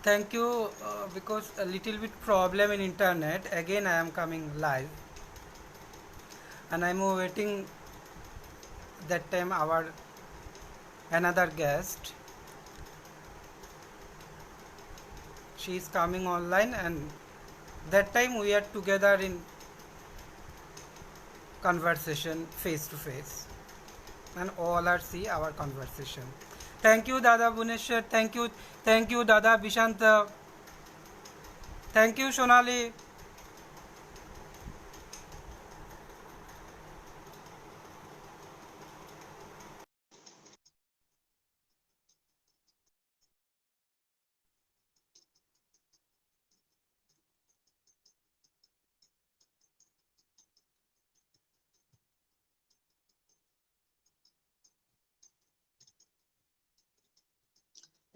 Thank you. Because a little bit problem in internet. Again, I am coming live, and I'm waiting. That time, our another guest. She is coming online, and that time we are together in conversation face to face, and all are see our conversation. Thank you, Dada Bhuneshwar. Thank you, Dada Bishanta. Thank you, Sonali.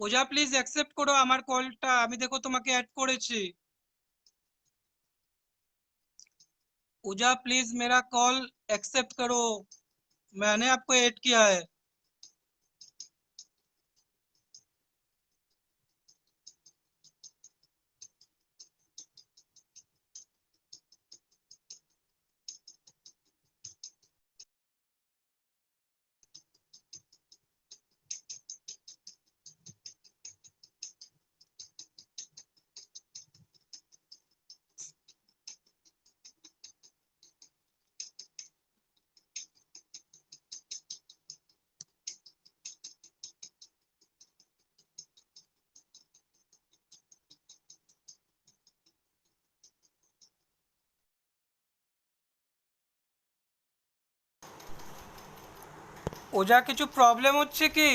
Oja please accept করো আমার কলটা, আমি দেখো তোমাকে add করেছি। ओजा please मेरा call accept करो, मैंने आपको ऐड किया है। ওজা কিছু প্রবলেম হচ্ছে কি?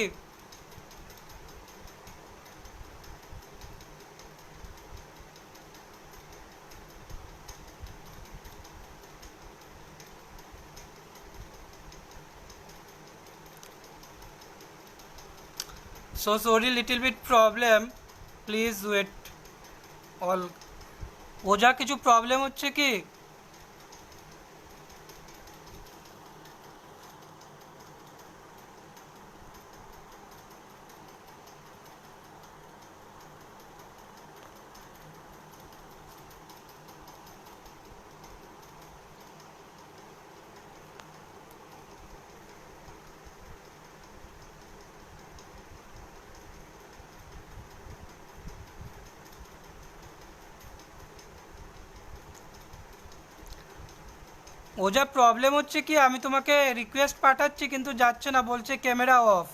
So sorry, little bit problem, please wait all. ওজা কিছু প্রবলেম হচ্ছে কি? ওজা প্রবলেম হচ্ছে কি, আমি তোমাকে রিকোয়েস্ট পাঠাচ্ছি কিন্তু যাচ্ছে না, বলছে ক্যামেরা অফ।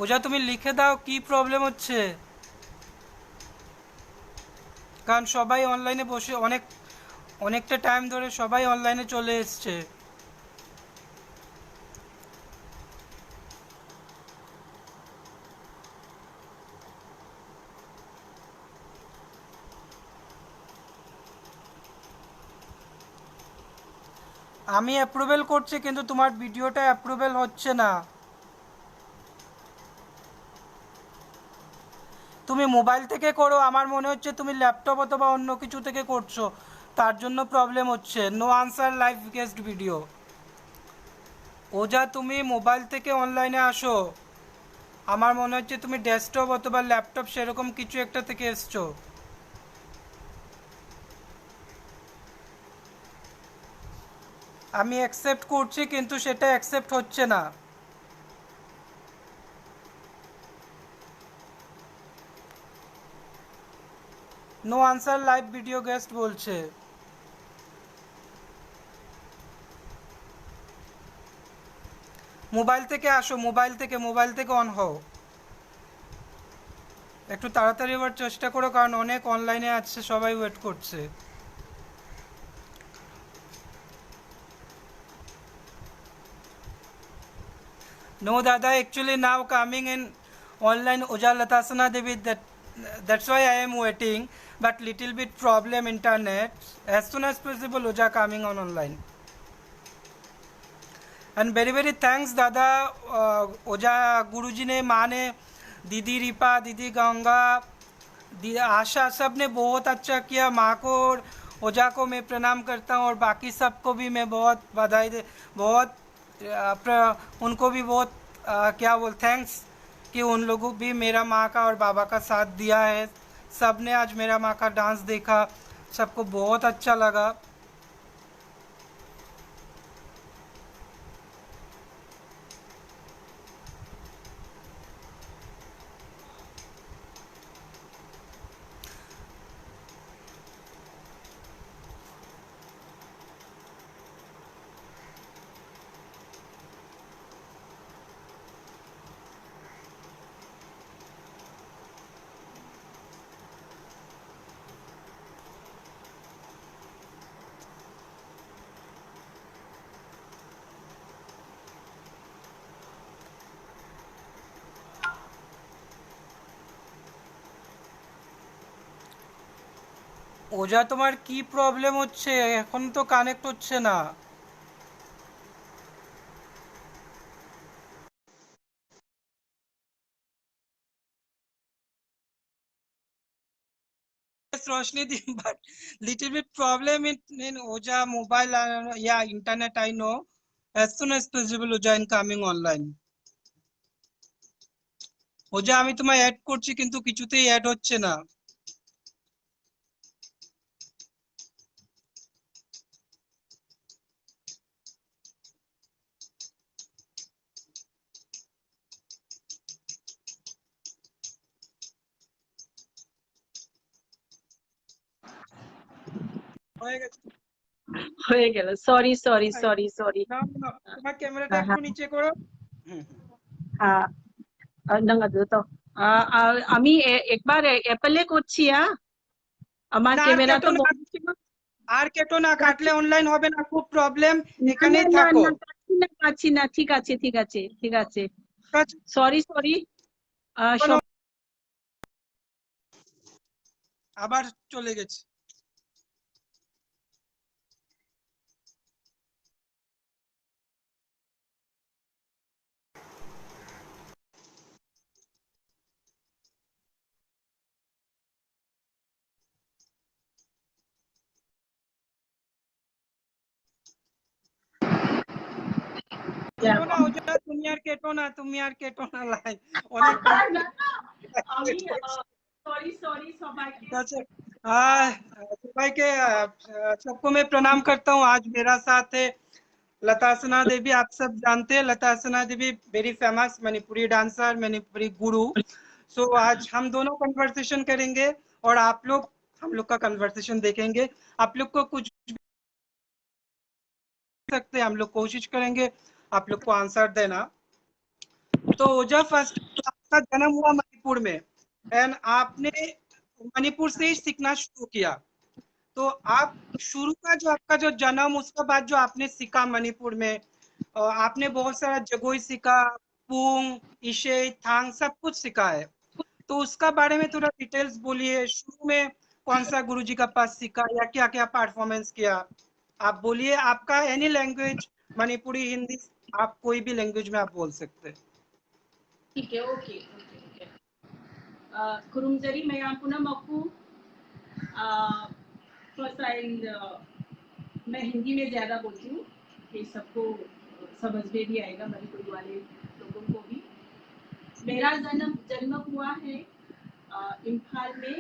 ওজা তুমি লিখে দাও কি প্রবলেম হচ্ছে, কারণ সবাই অনলাইনে বসে অনেকটা টাইম ধরে সবাই অনলাইনে চলে এসছে। আমি অ্যাপ্রুভেল করছি কিন্তু তোমার ভিডিওটা অ্যাপ্রুভেল হচ্ছে না। তুমি মোবাইল থেকে করো, আমার মনে হচ্ছে তুমি ল্যাপটপ অথবা অন্য কিছু থেকে করছো, তার জন্য প্রবলেম হচ্ছে। No answer live guest video. ওজা তুমি মোবাইল থেকে অনলাইনে আসো, আমার মনে হচ্ছে তুমি ডেস্কটপ অথবা ল্যাপটপ সেরকম কিছু একটা থেকে এসছো। আমি অ্যাকসেপ্ট করছি কিন্তু সেটা অ্যাকসেপ্ট হচ্ছে না। No answer live video guest বলছে। মোবাইল থেকে আসো, মোবাইল থেকে অন হও, একটু তাড়াতাড়ি এবার চেষ্টা করো, কারণ অনেক অনলাইনে আছে, সবাই ওয়েট করছে। No, Dada, actually now coming in online Oja Latasana Devi, that's why I am waiting, but little bit problem internet. As soon as possible Oja coming on online. And very thanks Dada, Oja Guruji ne, माँ ने, दीदी रिपा, दीदी गंगा, आशा सब ने बहुत अच्छा किया। माँ को और ओजा को मैं प्रणाम करता हूँ, और बाकी सबको भी मैं बहुत बधाई दे, बहुत उनको भी बहुत क्या बोल थैंक्स कि उन लोगों भी मेरा माँ का और बाबा का साथ दिया है। सब ने आज मेरा माँ का डांस देखा, सबको बहुत अच्छा लगा। ওজা তোমার কি প্রবলেম হচ্ছে? এখন তো কানেক্ট হচ্ছে না। रोशनी दी, but little bit problem in Oja mobile, yeah, internet, I know. As soon as possible Oja in coming online. ওজা আমি তোমায় অ্যাড করছি কিন্তু কিছুতেই অ্যাড হচ্ছে না। হয়ে গেছে। হয়ে গেল। Sorry sorry sorry sorry. না না, তোমার ক্যামেরাটা একটু নিচে করো। হুম হুম। হ্যাঁ, nang ano to, আমি একবার অ্যাপলে করছি। আমার না আর ক্যামেরা কেটো তো না, আর কেটো না, কাটলে অনলাইন হবে না, খুব প্রবলেম। না না এখানেই না থাকো। না, পাচ্ছি না। ঠিক আছে ঠিক আছে ঠিক আছে। ঠিক আছে? Sorry sorry. কোনো আবার চলে গেছে। কেটো না ওজা, তুমি আর কেটো না, তুমি আর কেটো না, লাই অনেক আমি সরি সরি সবাইকে। ঠিক আছে। আহ, সবাইকে सबको मैं प्रणाम करता हूँ। आज मेरा साथ है लता सना देवी। आप सब जानते हैं Lata Sana Devi very famous Manipuri dancer, Manipuri guru. So आज हम दोनों कन्वर्सेशन करेंगे और आप लोग हम लोग का कन्वर्सेशन देखेंगे। आप लोग को कुछ भी सकते हैं, हम लोग कोशिश करेंगे आप लोग को आंसर देना। तो ओजा, फर्स्ट आपका जन्म हुआ मणिपुर में एंड आपने मणिपुर से ही सीखना शुरू किया। तो आप शुरू का जो आपका जो जन्म, उसके बाद जो आपने सीखा मणिपुर में, आपने बहुत सारा जगोई सीखा, पुंग, इशे, थांग सब कुछ सीखा है। तो उसका बारे में थोड़ा डिटेल्स बोलिए। शुरू में कौन सा गुरुजी का पास सीखा या क्या क्या परफॉर्मेंस किया, आप बोलिए। आपका एनी लैंग्वेज, मणिपुरी, हिंदी, आप कोई भी लैंग्वेज में आप बोल सकते हैं। ठीक है, ओके ओके ओके। कुरुमजरी मैं पुनः मक्कू। फर्स्ट आई, मैं हिंदी में ज़्यादा बोलती हूँ कि सबको समझ में भी आएगा, मणिपुरी वाले लोगों को भी। मेरा जन्म हुआ है इम्फाल में,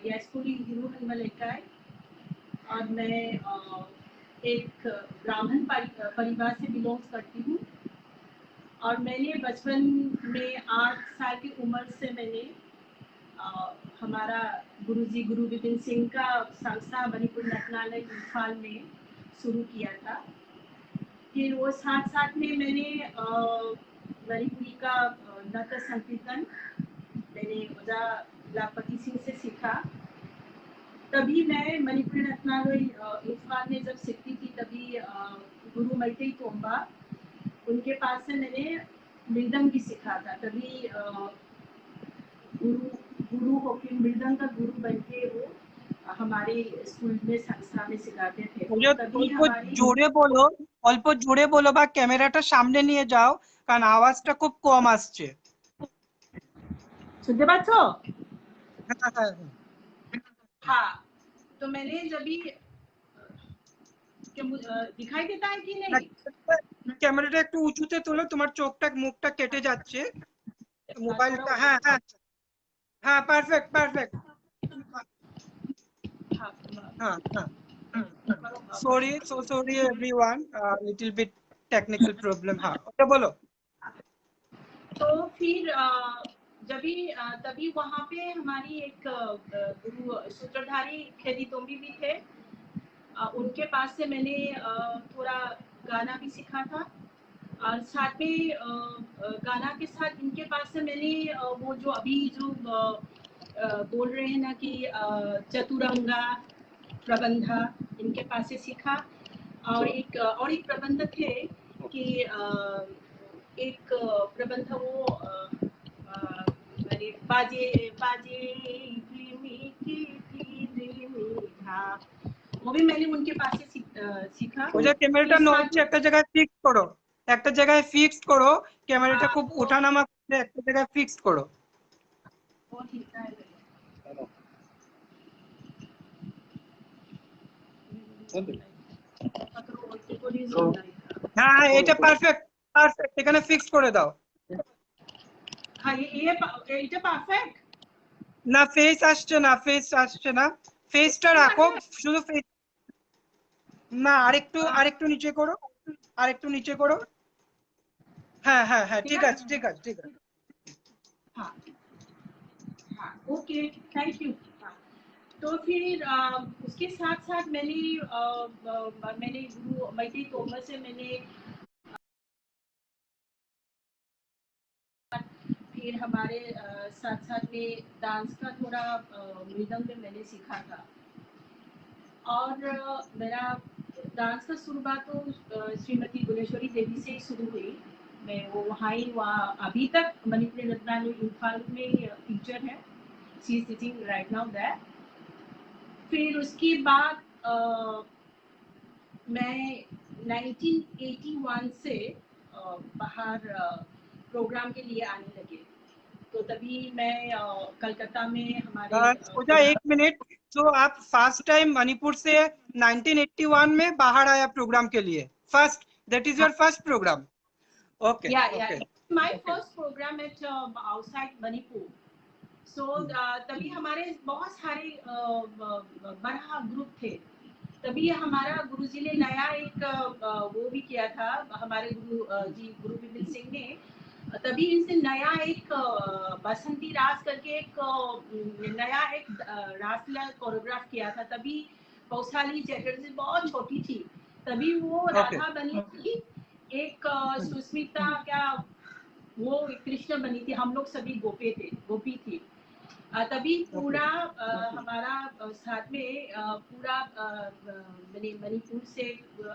यास्कुली हिरू हनुमलेकाय। और मैं एक ब्राह्मण परिवार से बिलोंग करती हूँ। और मैंने बचपन में 8 साल की उम्र से मैंने हमारा गुरुजी गुरु विपिन सिंह का संस्था मणिपुर नटनालय इम्फाल में शुरू किया था। फिर वो साथ साथ में मैंने मणिपुरी का नृत्य संकीर्तन मैंने ओजा लापति सिंह से सीखा। तभी मैं मणिपुरी नटनालय इम्फाल में जब सीखती थी, तभी गुरु मैतेई तोम्बा, उनके पास से मैंने मृदंग भी सीखा था। तभी गुरु होके मृदंग का गुरु बनके वो हमारे स्कूल में संस्था में सिखाते थे। तो तभी हमारी জোরে বলো, অল্প জোরে বলো বা ক্যামেরাটা সামনে নিয়ে যাও, কারণ আওয়াজটা খুব কম আসছে। শুনতে পাচ্ছো? हाँ हाँ हाँ, तो मैंने जब भी दिखाई देता है कि नहीं? ক্যামেরাটা একটু উঁচুতে তোলো, তোমার চোখটা মুখটা কেটে যাচ্ছে थोड़ा মোবাইলটা। ऊपर। হ্যাঁ হ্যাঁ হ্যাঁ, পারফেক্ট पारफेक्ट। हाँ, हाँ हाँ, करो, sorry, so sorry everyone, little bit technical problem. हाँ, ओके बोलो। तो फिर तभी वहाँ पे हमारी एक गुरु सूत्रधारी खेदी तोम्बी भी थे। उनके पास से मैंने थोड़ा गाना भी सीखा था, और साथ में गाना के साथ इनके पास से मैंने वो जो अभी जो बोल रहे हैं ना कि चतुरंगा प्रबंधा, इनके पास से सीखा। और एक प्रबंध थे कि एक प्रबंध वो अरे बाजे बाजे धिमी की धिमी था, वो भी मैंने उनके पास से सीखा। ওই যে ক্যামেরাটা फिर साथ নড়ছে, একটা জায়গায় ফিক্স করো, একটা জায়গায় ফিক্স করো, ক্যামেরাটা খুব वो ওঠানামা করছে, একটা জায়গায় ফিক্স করো। वो हिलता है। হ্যাঁ হ্যাঁ, এটা পারফেক্ট পারফেক্ট, এখানে ফিক্স করে দাও। हाँ, এটা পারফেক্ট। না, ফেস আসছে না, ফেস আসছে না, ফেসটা क्यों রাখো, আছে? শুধু ফেস। না, আরেকটু আরেকটু নিচে করো, আরেকটু নিচে করো। হ্যাঁ হ্যাঁ হ্যাঁ, ठीक ঠিক है। আছে ঠিক আছে ঠিক আছে। हाँ हाँ, ओके, थैंक यू। हाँ, तो फिर उसके साथ साथ मैंने गुरु मैत्री तोमर से मैंने फिर हमारे साथ साथ में डांस का थोड़ा मृदंग में मैंने सीखा था। और मेरा डांस का शुरुआत तो श्रीमती गुणेश्वरी देवी से ही शुरू हुई। मैं वो वहाँ अभी तक मणिपुरी रत्नालय इम्फाल में टीचर है। She is teaching right now that. फिर उसके बाद मैं 1981 से बाहर प्रोग्राम के लिए आने लगे। तो तभी मैं कलकत्ता में हमारे पूजा, एक मिनट। तो आप फर्स्ट टाइम मणिपुर से 1981 में बाहर आया प्रोग्राम के लिए, first, that is your first program? Okay या okay my first program at outside Manipur. So तभी हमारे बहुत सारे बड़ा ग्रुप थे। तभी हमारा गुरुजी ने नया एक वो भी किया था, हमारे जी गुरु बिपिन सिंह ने। तभी इनसे नया एक बसंती रास करके एक नया एक रासलीला कोरियोग्राफ किया था। तभी पौसाली चैटर्जी बहुत छोटी थी, तभी वो ओके राधा बनी थी। एक सुस्मिता क्या वो कृष्ण बनी थी, हम लोग सभी गोपी थी। तभी पूरा हमारा साथ में पूरा मैंने मणिपुर से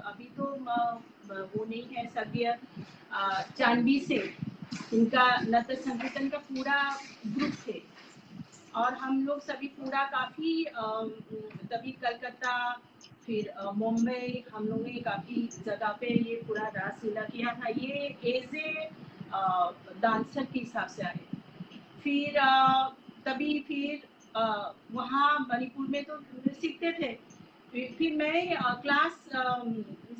अभी तो वो नहीं है सभ्य चांदी से इनका नृत्य संकीर्तन का पूरा ग्रुप थे। और हम लोग सभी पूरा काफी तभी कलकत्ता फिर मुंबई हम लोगों ने काफी जगह पे ये पूरा रासलीला किया था। ये एज ए डांसर के हिसाब से आए। फिर तभी फिर वहाँ मणिपुर में तो सीखते थे। फिर मैं क्लास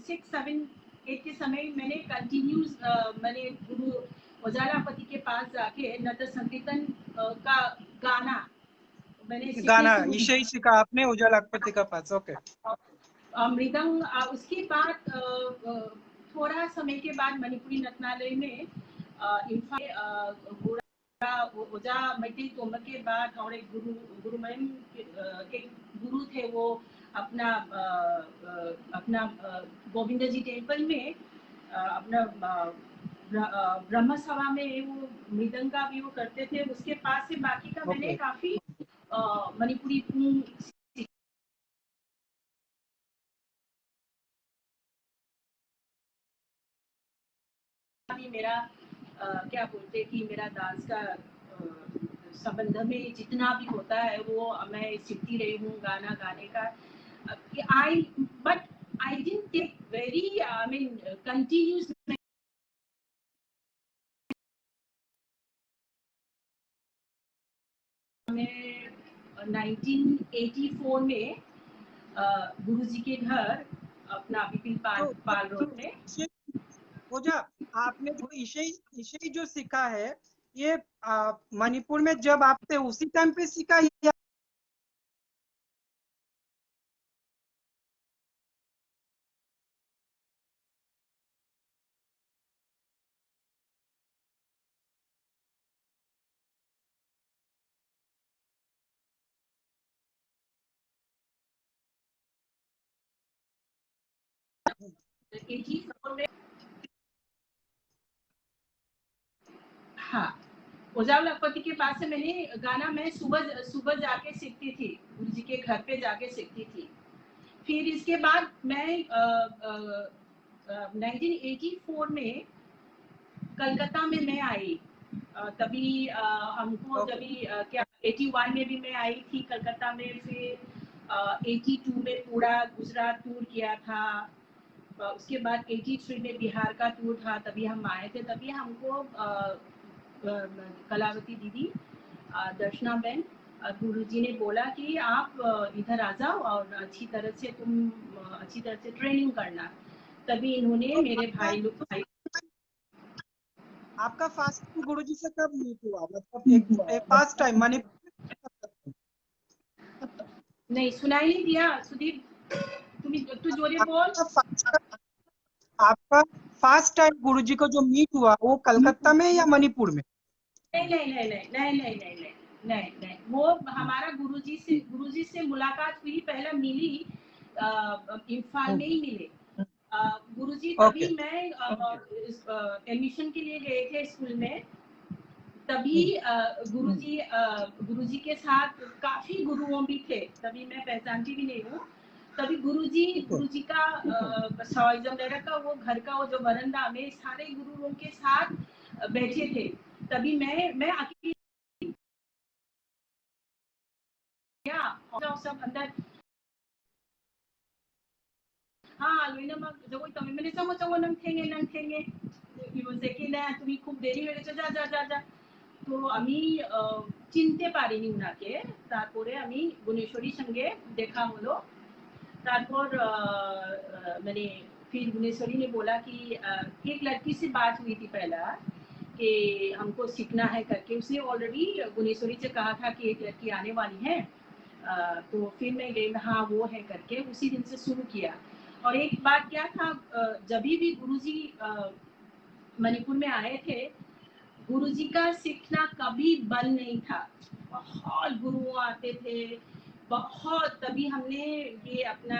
6, 7, 8 के समय मैंने कंटिन्यूस मैंने गुरु उजालापति के पास जाके नृत्य संकीर्तन का गाना मैंने सीखने गाना शुरू इसे ही सीखा आपने उजालापति का पास? ओके। मृदंग। उसके बाद थोड़ा समय के बाद मणिपुरी नृत्यालय में इम्फाल ओजा मैत्री तोमर के बाद और एक गुरु मैम के गुरु थे, वो अपना गोविंद जी टेम्पल में अपना ब्रह्म सभा में वो मृदंग का भी वो करते थे। उसके पास से बाकी का मैंने काफी मणिपुरी भी मेरा क्या बोलते कि मेरा डांस का संबंध में जितना भी होता है वो मैं सीखती रही हूँ गाना गाने का। I but I didn't take very I mean continuous 1984 में गुरुजी के घर अपना बिपिन पाल तो पाल रोड में। पूजा, आपने जो इशई इशई जो सीखा है, ये मणिपुर में जब आपने उसी टाइम पे सीखा या हाँ, ओझा लखपति के पास से मैंने गाना मैं सुबह सुबह जाके सीखती थी, गुरुजी के घर पे जाके सीखती थी। फिर इसके बाद मैं 1984 में कलकत्ता में मैं आई। तभी हमको ओके जब क्या 81 में भी मैं आई थी कलकत्ता में। फिर 82 में पूरा गुजरात टूर किया था। उसके बाद 83 में बिहार का टूर था, तभी हम आए थे। तभी हमको कलावती दीदी, दर्शना बहन, गुरुजी ने बोला कि आप इधर आ जाओ और अच्छी तरह से ट्रेनिंग करना। तभी इन्होंने तो मेरे भाई लोग आपका फास्ट टाइम गुरुजी से कब मीट हुआ, मतलब एक फास्ट टाइम मणिपुर नहीं सुनाई नहीं दिया सुदीप, तू जोरे बोल। आपका फर्स्ट टाइम गुरुजी को जो मीट हुआ वो कलकत्ता में या मणिपुर में? नहीं नहीं नहीं नहीं नहीं नहीं नहीं नहीं नहीं नहीं, वो हमारा गुरुजी से मुलाकात हुई, पहले मिली इम्फाल में ही मिले। गुरुजी ओके। तभी मैं एडमिशन के लिए गए थे स्कूल में। तभी गुरुजी के साथ काफी गुरुओं भी थे, तभी मैं पहचानती भी नहीं हूँ। तभी गुरुजी का सवाईजमनेरा का वो घर का वो जो बरंदा में सारे गुरुओं के साथ बैठे थे। तभी मैं अकेली सब अंदर। हाँ लोइना 막 저거 있다면 맨날 저거 नंग ठेंगे 이번세기 나 তুমি খুব দেরি হয়ে গেছে, যা যা যা যা। তো আমি চিনতে পারিনি উনাকে। তারপরে আমি গুণেশ্বরীর সঙ্গে দেখা হলো। तारपर मैंने फिर गुनेश्वरी ने बोला कि एक लड़की से बात हुई थी पहला कि हमको सीखना है करके। उसने ऑलरेडी गुनेश्वरी से कहा था कि एक लड़की आने वाली है। तो फिर मैं गई, हाँ वो है करके उसी दिन से शुरू किया। और एक बात क्या था, जब भी गुरुजी मणिपुर में आए थे, गुरुजी का सीखना कभी बंद नहीं था। बहुत गुरु आते थे, बहुत। तभी हमने ये अपना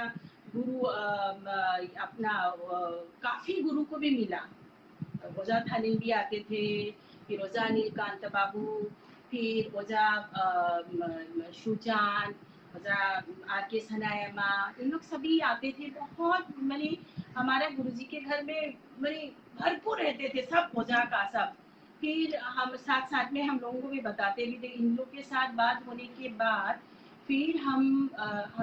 काफी गुरु को भी मिला। ओझा थानिल भी आते थे, फिर ओझा नीलकांत बाबू, फिर ओझा शुजान, ओझा आर के सनायमा, इन लोग सभी आते थे। बहुत मैंने हमारे गुरुजी के घर में मैंने भरपूर रहते थे सब ओझा का सब। फिर हम साथ साथ में हम लोगों को भी बताते भी थे। इन लोग के साथ बात होने के बाद फिर हम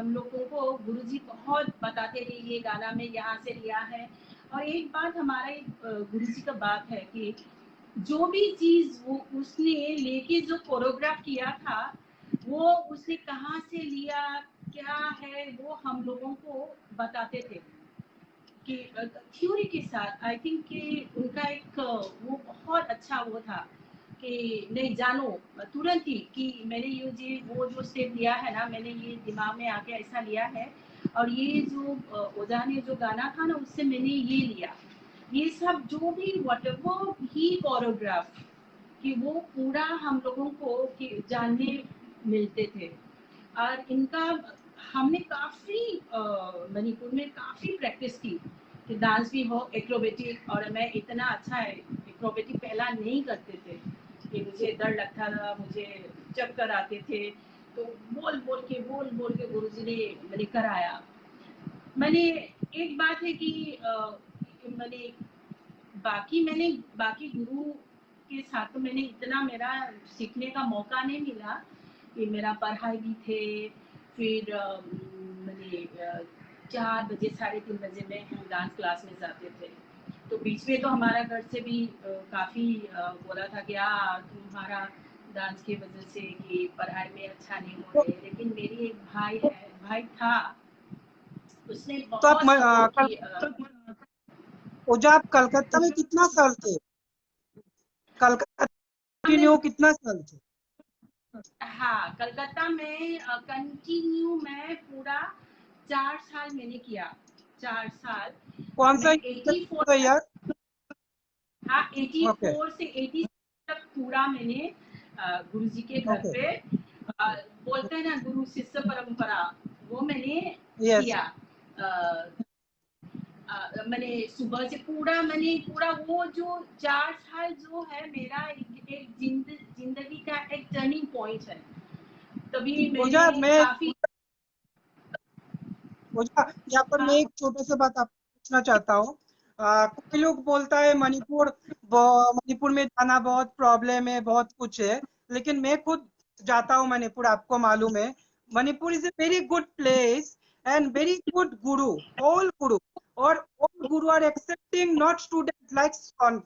लोगों को गुरुजी बहुत बताते थे, ये गाना में यहाँ से लिया है। और एक बात हमारा गुरुजी का बात है कि जो भी चीज वो उसने लेके जो कोरियोग्राफ किया था, वो उसने कहाँ से लिया, क्या है, वो हम लोगों को बताते थे कि थ्योरी के साथ। आई थिंक कि उनका एक वो बहुत अच्छा वो था कि नहीं जानो तुरंत ही कि मैंने ये वो जो स्टेप लिया है ना, मैंने ये दिमाग में आके ऐसा लिया है। और ये जो ओझा ने जो गाना था ना, उससे मैंने ये लिया। ये सब जो भी व्हाटएवर ही कोरियोग्राफ कि वो पूरा हम लोगों को कि जानने मिलते थे। और इनका हमने काफी मणिपुर में काफी प्रैक्टिस की कि डांस भी हो एक्रोबेटिक। और मैं इतना अच्छा एक्रोबेटिक पहला नहीं करते थे कि मुझे डर लगता था, मुझे चक्कर आते थे। तो बोल बोल के गुरुजी ने मैंने कराया। मैंने एक बात है कि मैंने बाकी गुरु के साथ तो मैंने इतना मेरा सीखने का मौका नहीं मिला कि मेरा पढ़ाई भी थे। फिर मैंने 4 बजे 3:30 में हम डांस क्लास में जाते थे। तो बीच में तो हमारा घर से भी काफ़ी बोला था कि तुम्हारा डांस की वजह से कि पढ़ाई में अच्छा नहीं हो तो, रहे, लेकिन मेरी एक भाई था, उसने तो आप बहुत सपोर्ट की। ओजा, आप कलकत्ता में कितना साल थे? कलकत्ता मैं कंटिन्यू कितना साल थे? हाँ, कलकत्ता में कंटिन्यू मैं पूरा 4 साल मैंने किया, 4 साल। कौन सा मैं 84, यार? हाँ ओके 84 से 80 तक पूरा मैंने गुरु जी के घर ओके। पे, अ, बोलते हैं ना गुरु शिष्य परंपरा, वो मैंने यस। किया। मैंने सुबह से मैंने पूरा वो जो 4 साल जो है मेरा एक जिंदगी का एक टर्निंग पॉइंट है। तभी ओजा, मैंने मैं काफी। ओजा, यहाँ पर मैं हाँ, एक छोटे से बात आपको पूछना चाहता हूँ। कोई लोग बोलता है मणिपुर मणिपुर में जाना बहुत प्रॉब्लम है, बहुत कुछ है, लेकिन मैं खुद जाता हूँ मणिपुर, आपको मालूम है। Manipur is a very good place and very good Guru, all गुरु, और all guru are accepting not students like on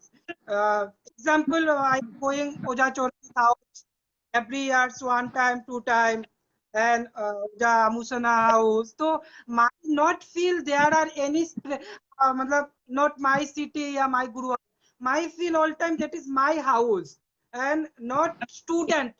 example I going Oja Chola's house every years one time two time, and the Musana house, so my not feel there are any matlab not my city or my guru, my feel all time that is my house and not student.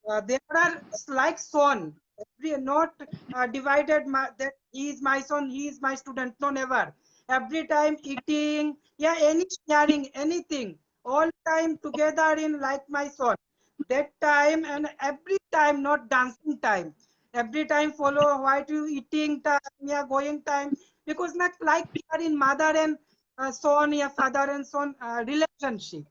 There are like son, every not divided that he is my son, he is my student. No, never. Every time eating, yeah, any sharing, anything, all time together in like my son. That time and every time, not dancing time. Every time follow why to eating time, yeah, going time, because not like we are in mother and son, yeah, father and son relationship.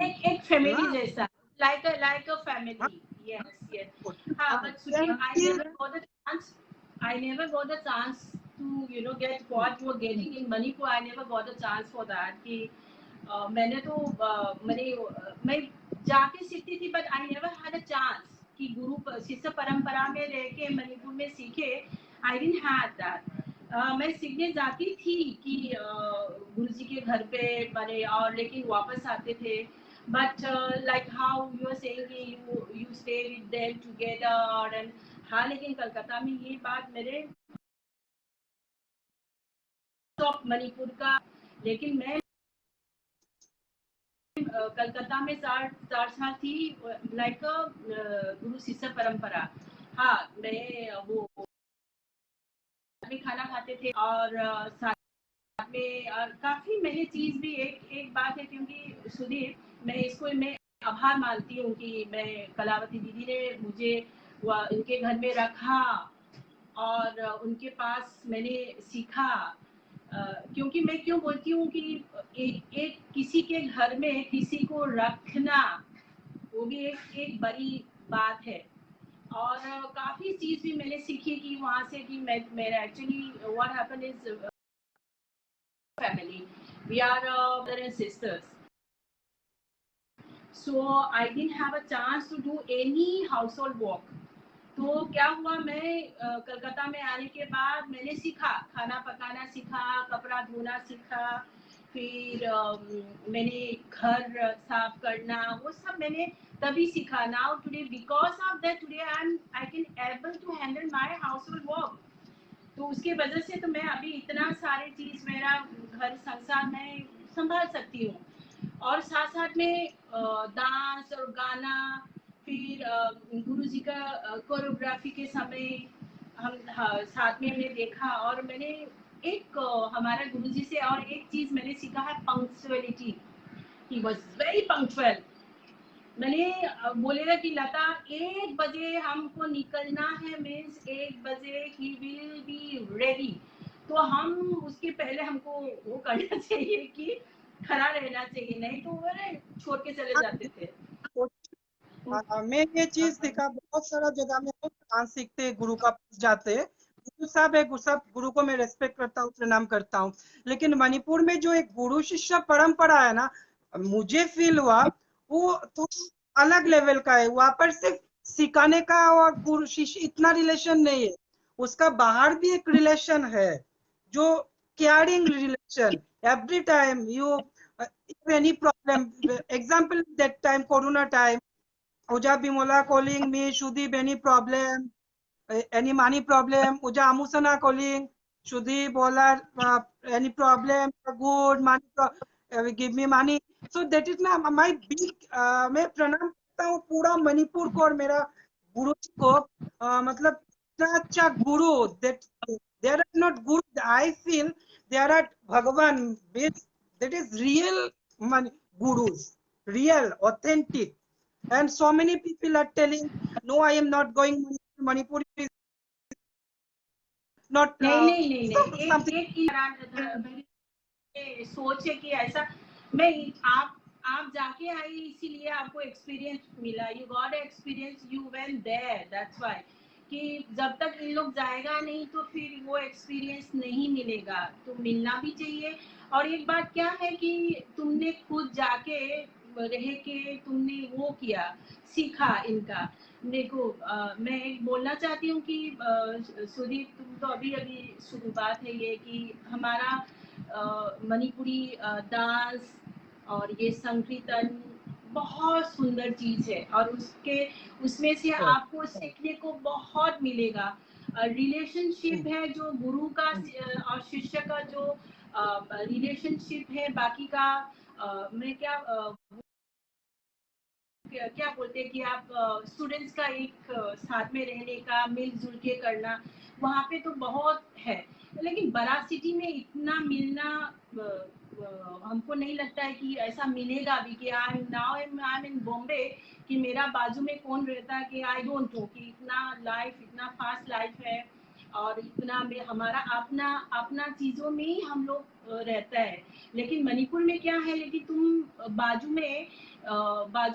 एक family Yeah. जैसा, like a family. Yes yes. हाँ, but Sudhir, Then I feel never got the chance, I never got the chance to get what you are getting in Manipur. I never got the chance for that कि मैंने तो मैं जाके सीखती थी, but I never had a chance कि गुरु शिष्य परंपरा में रह के मणिपुर में सीखे। I didn't have that. मैं सीखने जाती थी कि गुरु जी के घर पे बने, और लेकिन वापस आते थे। But like how you are saying you stay with them together and, हाँ, लेकिन कलकत्ता में ये बात मेरे ऑफ मणिपुर का, लेकिन मैं कलकत्ता में 4 साल थी, लाइक गुरु शिष्य परंपरा। हाँ, मैं वो में खाना खाते थे, और साथ में और काफी मैंने चीज भी, एक एक बात है, क्योंकि सुधीर, मैं इसको मैं आभार मानती हूँ कि मैं कलावती दीदी ने मुझे उनके घर में रखा, और उनके पास मैंने सीखा। क्योंकि मैं क्यों बोलती हूँ कि एक किसी के घर में किसी को रखना, वो भी एक बड़ी बात है। और काफी चीज भी मैंने सीखी कि वहां से कि मेरा actually what happened is family, we are brother and sisters, so I didn't have a chance to do any household work. तो क्या हुआ, मैं कलकत्ता में आने के बाद मैंने सीखा, खाना पकाना सीखा, कपड़ा धोना सीखा, फिर मैंने घर साफ करना, वो सब मैंने तभी सीखा। Now today, because of that, today I can able to handle my household work. तो उसके वजह से तो मैं अभी इतना सारे चीज मेरा घर संसार में संभाल सकती हूँ। और साथ साथ में डांस और गाना, फिर गुरु जी का कोरियोग्राफी के समय हम, हाँ, साथ में हमने देखा। और मैंने एक हमारा गुरु जी से और एक चीज मैंने सीखा है, punctuality. He was very punctual. मैंने बोलेगा कि लता 1 बजे हमको निकलना है, मीन्स 1 बजे ही विल बी रेडी। तो हम उसके पहले हमको वो करना चाहिए कि खड़ा रहना चाहिए, नहीं तो वो छोड़ के चले जाते थे। मैं ये चीज सीखा बहुत सारा जगह में, हम डांस सीखते हैं, गुरु का पास जाते हैं, गुरु साहब है, गुरु साहब, गुरु को मैं रेस्पेक्ट करता हूँ, प्रणाम करता हूँ। लेकिन मणिपुर में जो एक गुरु शिष्य परंपरा है ना, मुझे फील हुआ वो तो अलग लेवल का है। वहां पर सिर्फ सिखाने का और गुरु शिष्य इतना रिलेशन नहीं है, उसका बाहर भी एक रिलेशन है, जो caring relation. Every time you any problem, example that time corona time, Uja Bimola calling me, Shudip, any problem? Any money problem? Uja Amusana calling, Shudip, Bola, any problem? Good, money, give me money. So that is ना my big, मैं प्रणाम करता हूँ पूरा मणिपुर को और मेरा गुरु जी को, मतलब इतना अच्छा गुरु, that they are not guru, I feel they are Bhagavan, that is real gurus, real, authentic. And so many people are telling, no, I am not going Manipur is not नहीं नहीं नहीं नहीं, something. ये सोच है कि ऐसा मैं आप जाके आई इसीलिए आपको एक्सपीरियंस मिला, you got experience, you went there, that's why कि जब तक इन लोग जाएगा नहीं तो फिर वो एक्सपीरियंस नहीं मिलेगा, तो मिलना भी चाहिए। और एक बात क्या है कि तुमने खुद जाके रह के तुमने वो किया, सीखा इनका। देखो मैं बोलना चाहती हूँ कि सुदीप तुम तो अभी अभी शुरुआत है ये कि हमारा मणिपुरी डांस और ये संकीर्तन बहुत सुंदर चीज है, और उसमें से आपको सीखने को बहुत मिलेगा। रिलेशनशिप है जो गुरु का और शिष्य का जो रिलेशनशिप है, बाकी का मैं क्या बोलते हैं कि आप स्टूडेंट्स का एक साथ में रहने का, मिलजुल के करना, वहाँ पे तो बहुत है। लेकिन बड़ा सिटी में इतना मिलना हमको नहीं लगता है कि ऐसा मिलेगा भी कि आई एम इन बॉम्बे, कि मेरा बाजू में कौन रहता है, कि आई डोंट नो कि इतना लाइफ, इतना फास्ट लाइफ है, और इतना में हमारा अपना अपना चीजों में ही हम लोग रहता है। लेकिन मणिपुर में क्या है, लेकिन तुम बाजू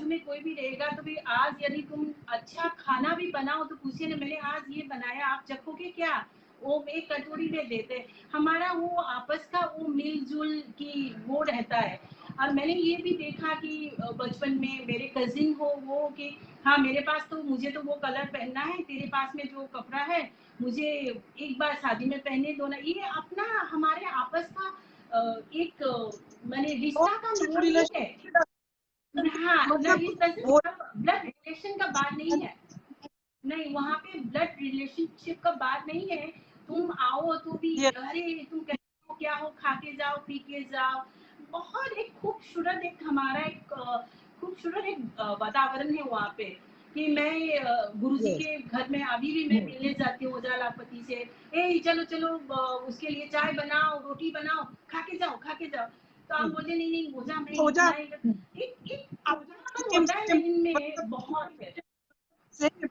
में कोई भी रहेगा तो भी आज यदि तुम अच्छा खाना भी बनाओ तो पूछिए ना, मैंने आज ये बनाया, आप चखोगे क्या, वो एक कटोरी में देते। हमारा वो आपस का वो मिलजुल की वो रहता है। और मैंने ये भी देखा कि बचपन में मेरे कजिन हो वो कि हाँ मेरे पास तो, मुझे तो वो कलर पहनना है, तेरे पास में जो कपड़ा है मुझे एक बार शादी में पहनने दो ना, ये अपना हमारे आपस का एक मैंने रिश्ता का नाम ही है। हाँ, मतलब वो ब्लड रिलेशन का बात नहीं है, नहीं वहाँ पे ब्लड रिलेशनशिप का बात नहीं है। तुम आओ तो भी ये अरे तुम कैसे हो, क्या हो, खा के जाओ, पी के जाओ। बहुत एक खूबसूरत एक हमारा एक खूबसूरत एक वातावरण है वहाँ पे, कि मैं गुरुजी yes. के घर में अभी भी मैं मिलने जाती हूँ जलापति से, ए चलो चलो उसके लिए चाय बनाओ, रोटी बनाओ, खा के जाओ, खा के जाओ। तो आप बोले नहीं नहीं मोजा मैं ओजा इतना एक अपनापन सेम होता है सेम इनमें बहुत है। सेम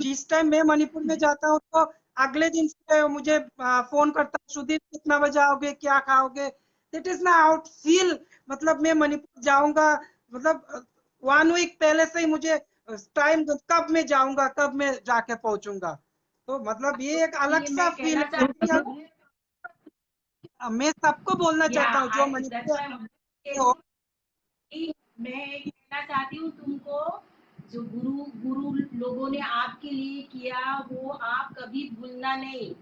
जिस टाइम मैं मणिपुर में जाता हूँ तो अगले दिन से मुझे फोन करता है, सुदीप कितना बजे आओगे, क्या खाओगे, दैट इज ना आउट फील। मतलब मैं मणिपुर जाऊंगा, मतलब 1 वीक पहले से ही मुझे टाइम, कब मैं जाऊंगा, कब मैं जाके पहुंचूंगा। तो मतलब ये एक अलग ये सा मैं फील कहना है। चाहती हूँ, मैं सबको बोलना या चाहता हूँ जो दैट्स मणिपुर व्हाई हो। मैं कहना चाहती हूँ तुमको, जो गुरु गुरु लोगों ने आपके लिए किया वो आप कभी भूलना नहीं।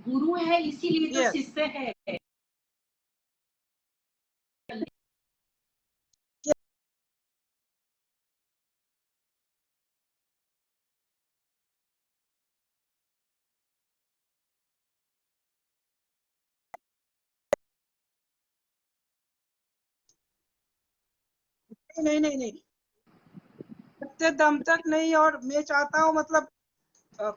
गुरु है इसीलिए तो यस, शिष्य है। नहीं नहीं नहीं, सत्य दम तक नहीं। और मैं चाहता हूँ मतलब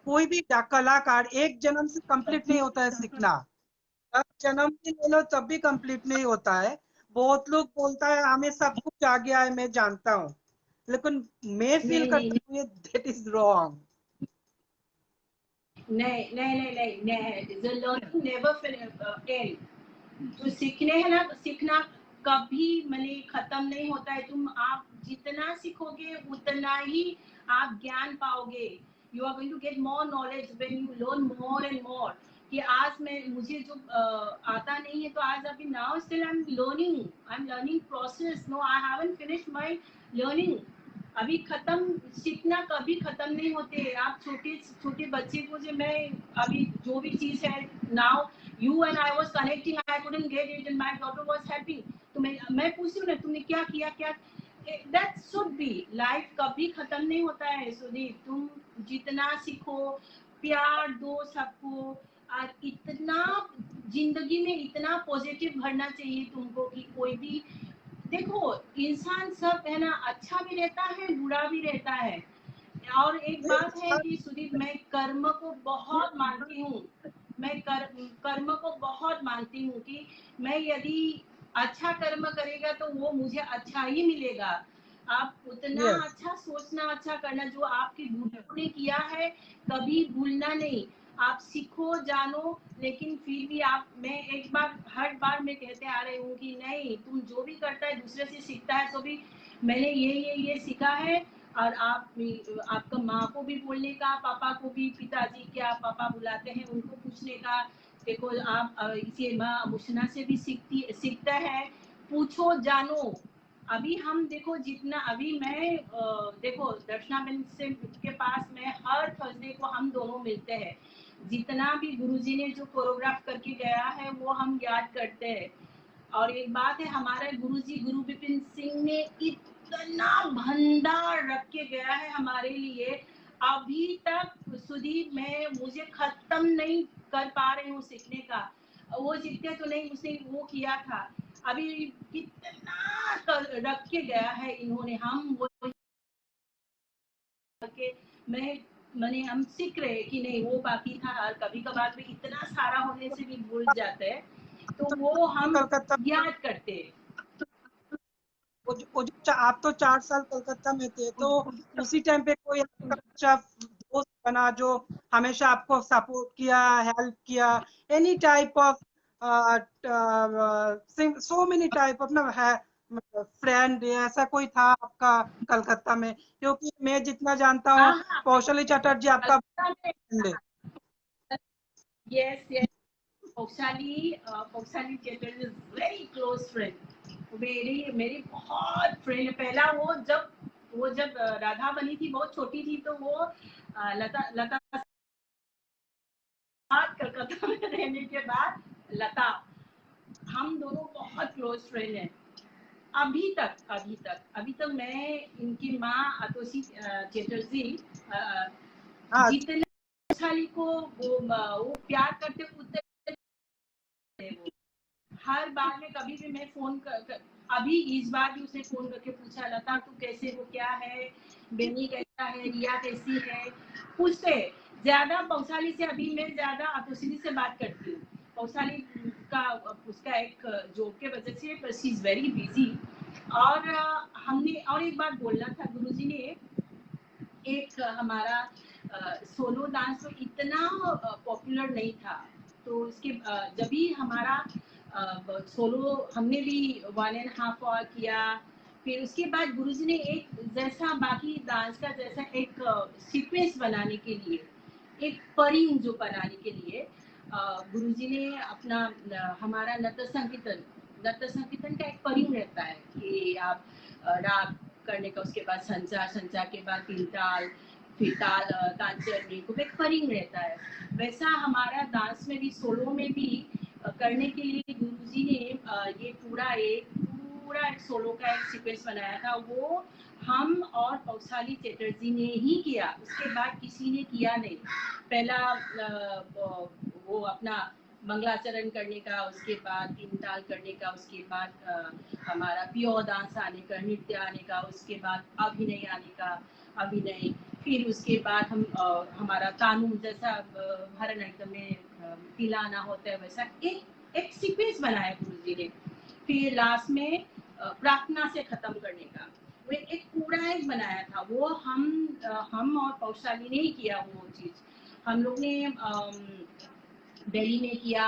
कोई भी कलाकार एक जन्म से कंप्लीट नहीं होता है सीखना। 10 जन्म भी ले लो तब भी कंप्लीट नहीं होता है। बहुत लोग बोलता है हमें सब कुछ आ गया है, मैं जानता हूँ, लेकिन मैं फील नहीं नहीं करता हूँ ये दैट इज रॉन्ग। नहीं नहीं नहीं नहीं नहीं, the learning never end। जो सीखने है ना, सीखना कभी मैंने खत्म नहीं होता है। तुम आप जितना सीखोगे उतना ही आप ज्ञान पाओगे। You are going to get more knowledge when you learn more and more. कि आज मैं मुझे जो आता नहीं है तो आज अभी now still I am learning process, no I haven't finished my learning. अभी खत्म, सीखना कभी खत्म नहीं होते। आप छोटे छोटे बच्चे को जो मैं अभी जो भी चीज है now, you and I was connecting, I couldn't get it and my daughter was helping. तो मैं पूछती हूँ ना तुमने क्या किया, क्या दैट शुड बी। लाइफ कभी खत्म नहीं होता है सुदीप, तुम जितना सीखो, प्यार दो सबको, और इतना जिंदगी में इतना पॉजिटिव भरना चाहिए तुमको कि कोई भी, देखो इंसान सब है ना, अच्छा भी रहता है बुरा भी रहता है। और एक बात है कि सुदीप, मैं कर्म को बहुत मानती हूँ। मैं कर्म को बहुत मानती हूँ कि मैं यदि अच्छा कर्म करेगा तो वो मुझे अच्छा ही मिलेगा। आप उतना यस अच्छा सोचना, अच्छा करना, जो आपके गुरुओं ने किया है कभी भूलना नहीं। आप सीखो जानो, लेकिन फिर भी आप, मैं एक बार हर बार मैं कहते आ रही हूँ कि नहीं, तुम जो भी करता है दूसरे से सीखता है, तो भी मैंने ये सीखा है। और आपका माँ को भी बोलने का, पापा को भी, पिताजी क्या पापा बुलाते हैं उनको पूछने का। देखो आप इसे माँ मुशना से भी सीखता है। पूछो जानो। अभी हम देखो जितना, अभी मैं देखो दर्शना बहन से के पास मैं हर थर्सडे को हम दोनों मिलते हैं। जितना भी गुरुजी ने जो कोरियोग्राफ करके गया है वो हम याद करते हैं। और एक बात है, हमारे गुरुजी गुरु विपिन सिंह ने इतना भंडार रख के गया है हमारे लिए। अभी तक सुदीप मैं मुझे खत्म नहीं कर पा रही हूँ सीखने का। वो सीखते तो नहीं, उसने वो किया था। अभी कितना रख के गया है इन्होंने, हम वो के, मैं मैंने हम सीख रहे कि नहीं वो बाकी था। और कभी कभार भी इतना सारा होने से भी भूल जाते हैं, तो वो हम कलकत्ता याद करते हैं। आप तो 4 साल कलकत्ता में थे, तो उसी टाइम पे कोई आपका अच्छा दोस्त बना जो हमेशा आपको सपोर्ट किया, हेल्प किया, any type of so many type of ना है फ्रेंड, ऐसा कोई था आपका कलकत्ता में? क्योंकि मैं जितना जानता हूँ हाँ हाँ, कौशली चटर्जी आपका कलकत्ता में, friend है। Yes yes, Paushali Chatterjee is very close friend. मेरी मेरी बहुत फ्रेंड है। पहला वो जब राधा बनी थी, बहुत छोटी थी, तो वो लता लता कलकत्ता में रहने के बाद, लता, हम दोनों बहुत क्लोज फ्रेंड हैं। अभी तक मैं इनकी माँ आतोशी चैटर्जी हाँ जितने वैशाली को वो प्यार करते उतने वो। हर बार में कभी भी मैं अभी इस बार भी उसने फोन करके पूछा, लता तू कैसे हो, क्या है, बेनी कैसा है, रिया कैसी है, पूछते। ज्यादा पौसाली से अभी मैं ज्यादा अतुश्री से बात करती हूँ। पौसाली का उसका एक जॉब के वजह से शी इज वेरी बिजी। और हमने और एक बात बोलना था, गुरुजी ने एक हमारा सोलो डांस तो इतना पॉपुलर नहीं था। तो इसके जब भी हमारा सोलो हमने भी 1.5 आवर किया, फिर उसके बाद गुरुजी ने एक जैसा बाकी डांस का जैसा एक सीक्वेंस बनाने के लिए, एक परिंग जो बनाने के लिए गुरुजी ने अपना हमारा नृत्य संकीर्तन का एक परिंग रहता है कि आप राग करने का, उसके बाद संचार, संचार के बाद तीन ताल, फिर ताल तांचर को एक परिंग रहता है। वैसा हमारा डांस में भी, सोलो में भी करने के लिए गुरुजी ने ये पूरा एक सोलो का एक सीक्वेंस बनाया था। वो हम और पौसाली चैटर्जी ने ही किया, उसके बाद किसी ने किया नहीं। पहला वो अपना मंगलाचरण करने का, उसके बाद तीन ताल करने का, उसके बाद हमारा प्योर डांस आने का, नृत्य आने का, उसके बाद अभिनय आने का, अभिनय, फिर उसके बाद हम हमारा कानून जैसा भरतनाट्यम में तिलाना होता है, वैसा एक एक सीक्वेंस बनाया गुरु जी ने। फिर लास्ट में प्रार्थना से खत्म करने का, वो एक पूरा एक बनाया था। वो हम और पौशाली ने ही किया वो चीज। हम लोग ने दिल्ली में किया,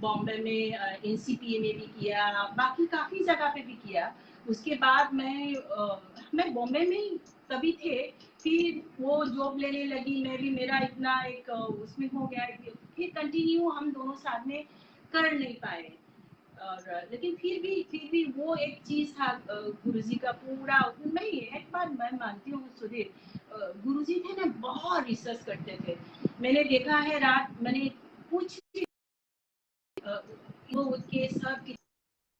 बॉम्बे में एनसीपीए में भी किया, बाकी काफी जगह पे भी किया। उसके बाद मैं बॉम्बे में तभी थे, फिर वो जॉब लेने लगी, मैं भी, मेरा इतना एक उसमें हो गया कि फिर कंटिन्यू हम दोनों साथ में कर नहीं पाए। और लेकिन फिर भी वो एक चीज था गुरुजी का पूरा। मैं एक बात मैं मानती हूँ सुधीर, गुरुजी थे ना, बहुत रिसर्च करते थे। मैंने देखा है, रात मैंने कुछ वो उनके सब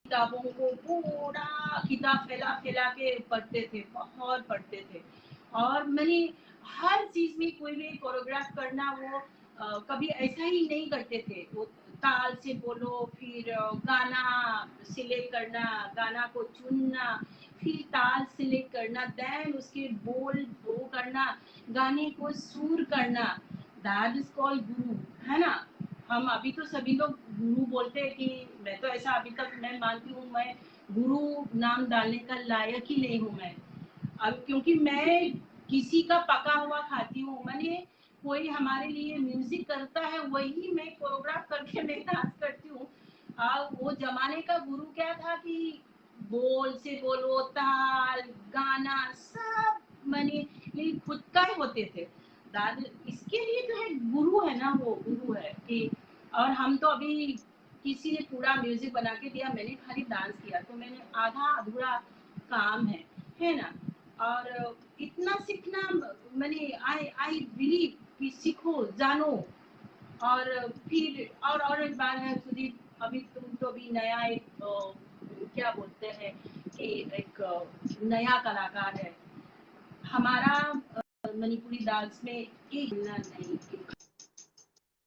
किताबों को पूरा किताब फैला फैला के पढ़ते थे, बहुत पढ़ते थे। और मैंने हर चीज में कोई भी कोरियोग्राफ करना, वो कभी ऐसा ही नहीं करते थे। वो ताल से बोलो, फिर गाना सिलेक्ट करना, गाना को चुनना, फिर ताल सिलेक्ट करना, देन उसके बोल वो करना, गाने को सुर करना, दैट इज कॉल्ड गुरु, है ना। हम अभी तो सभी लोग गुरु बोलते हैं, कि मैं तो ऐसा अभी तक मैं मानती हूँ, मैं गुरु नाम डालने का लायक ही नहीं हूँ मैं। अब क्योंकि मैं किसी का पका हुआ खाती हूँ, मैंने कोई हमारे लिए म्यूजिक करता है, वही मैं कोरियोग्राफ करके मैं डांस करती हूँ। वो जमाने का गुरु क्या था कि बोल से बोलो, ताल, गाना सब मैंने ये खुद का ही होते थे। दाद इसके लिए जो है गुरु है ना, वो गुरु है कि। और हम तो अभी किसी ने पूरा म्यूजिक बना के दिया, मैंने खाली डांस किया, तो मैंने आधा अधूरा काम है ना। और इतना सीखना, मैंने आई आई बिलीव कि सीखो, जानो। और फिर और एक बार है सुदीप, अभी तुम तो भी नया एक क्या बोलते हैं कि एक नया कलाकार है हमारा। मणिपुरी डांस में एक मिलना नहीं,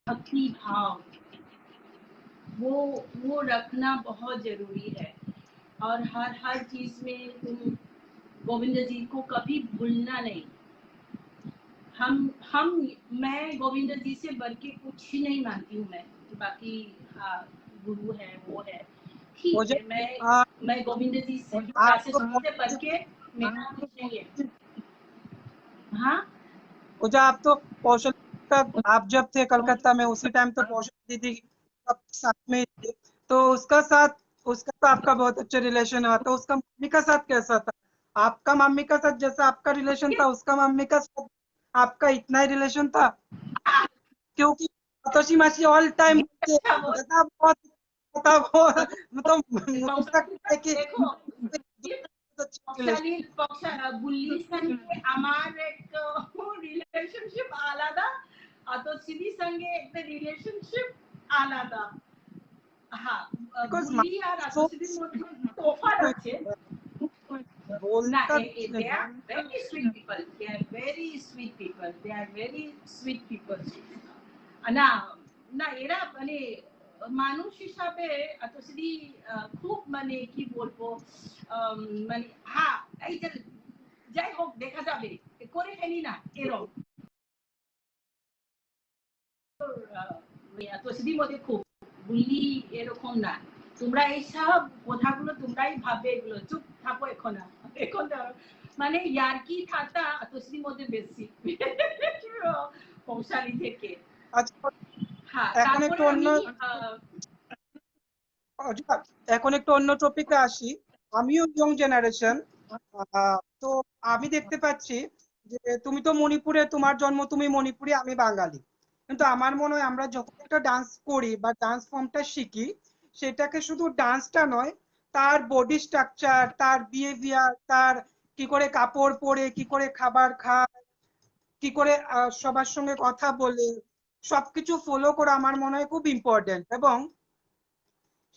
भक्ति भाव वो रखना बहुत जरूरी है। और हर हर चीज में तुम गोविंद जी को कभी भूलना नहीं। हम मैं गोविंद जी से बढ़ के कुछ ही नहीं मानती हूँ मैं। बाकी हाँ, गुरु है वो है, ठीक मुझे है। आ, मैं गोविंद जी से आपको से बढ़ के मेरा कुछ नहीं है। हाँ मुझे आप तो कौशल का, आप जब थे कलकत्ता में उसी टाइम तो कौशल दीदी सब साथ में ही थे, तो उसका तो आपका बहुत अच्छा रिलेशन है, तो उसका मम्मी का साथ कैसा था? आपका मम्मी का साथ जैसा आपका रिलेशन था, उसका मम्मी का साथ आपका इतना ही रिलेशन था? क्योंकि सतोशी मासी ऑल टाइम अच्छा वो दादा बहुत पता वो मतलब मुझे लगता है कि देखो रिलेशन। बुल्ली संगे আমার एक রিলেশনশিপ আলাদা, আতসিদি সঙ্গে একটা রিলেশনশিপ আলাদা। হ্যাঁ, बिकॉज বুলি আর আতসিদির মধ্যে তফাৎ আছে। না, बोलता they are very sweet people. They are very sweet people. They are very sweet people. না না এরা মানে মানুষ হিসাবে এতসিদি খুব মানে কি বলবো, মানে হ্যাঁ এই যে যাই হোক দেখা যাবে, করে ফেলি না এরম। এতসিদির মধ্যে খুব বুলি এরকম না। তোমরা এইসব কথাগুলো তোমরাই ভাববে, এগুলো চুপ থাকো এখন না। এখন মানে ইয়ার্কি ঠাট্টা এতসিদির মধ্যে বেশি কৌশালী থেকে। আচ্ছা, হ্যাঁ এখন একটু তারপরে অন্য আমি আচ্ছা, এখন একটু অন্য টপিকে আসি। আমিও ইয়ং জেনারেশন, তো আমি দেখতে পাচ্ছি যে তুমি তো মণিপুরে, তোমার জন্ম, তুমি মণিপুরে, আমি বাঙালি। কিন্তু আমার মনে হয় আমরা যখন একটা ডান্স করি বা ডান্স ফর্মটা শিখি, সেটাকে শুধু ডান্সটা নয়, তার বডি স্ট্রাকচার, তার বিহেভিয়ার, তার কি করে কাপড় পরে, কি করে খাবার খায়, কি করে সবার সঙ্গে কথা বলে, সবকিছু ফলো করা আমার মনে হয় খুব ইম্পর্টেন্ট। এবং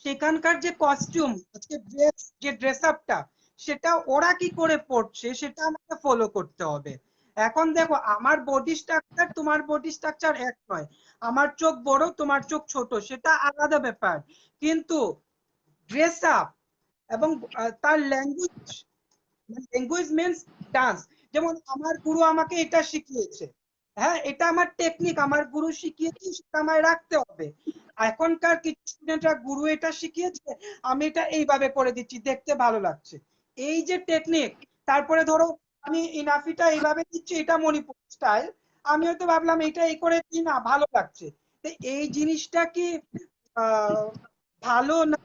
সেখানকার যে কস্টিউম, আজকে ড্রেস, যে ড্রেস আপটা, সেটা ওরা কি করে পড়ছে সেটা আমাকে ফলো করতে হবে। এখন দেখো, আমার বডি স্ট্রাকচার তোমার বডি স্ট্রাকচার এক নয়, আমার চোখ বড় তোমার চোখ ছোট, সেটা আলাদা ব্যাপার। কিন্তু ড্রেস আপ এবং তার ল্যাঙ্গুয়েজ, ল্যাঙ্গুয়েজ মিন্স ডান্স। যেমন আমার গুরু আমাকে এটা শিখিয়েছে, হ্যাঁ এটা আমার টেকনিক, আমার গুরু শিখিয়েছে, সেটা আমায় রাখতে হবে। এখনকার কিছু স্টুডেন্টরা গুরু এটা শিখিয়েছে, আমি এটা এইভাবে করে দিচ্ছি, দেখতে ভালো লাগছে, এই যে টেকনিক। তারপরে ধরো আমি ইনাফিটা এইভাবে দিচ্ছি, এটা মণিপুর স্টাইল, আমি হয়তো ভাবলাম এটা এই করে দিই না, ভালো লাগছে। তো এই জিনিসটা কি আহ ভালো না?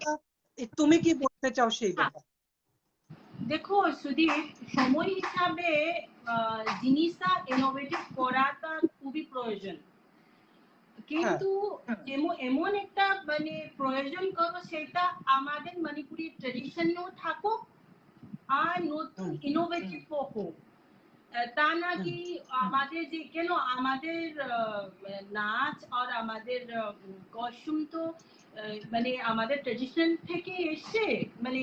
তুমি কি বলতে চাও সেই ব্যাপারে? দেখো সুদীপ, সময় হিসাবে জিনিসটা ইনোভেটিভ করাটা খুবই প্রয়োজন। হ্যাঁ, কিন্তু এমন একটা মানে প্রয়োজন করো সেটা আমাদের মণিপুরি ট্রেডিশনেও থাকুক আর নতুন ইনোভেটিভ হোক। তা নাকি আমাদের যে কেন আমাদের নাচ আর আমাদের কস্টিউম তো মানে আমাদের ট্রেডিশন থেকে এসে মানে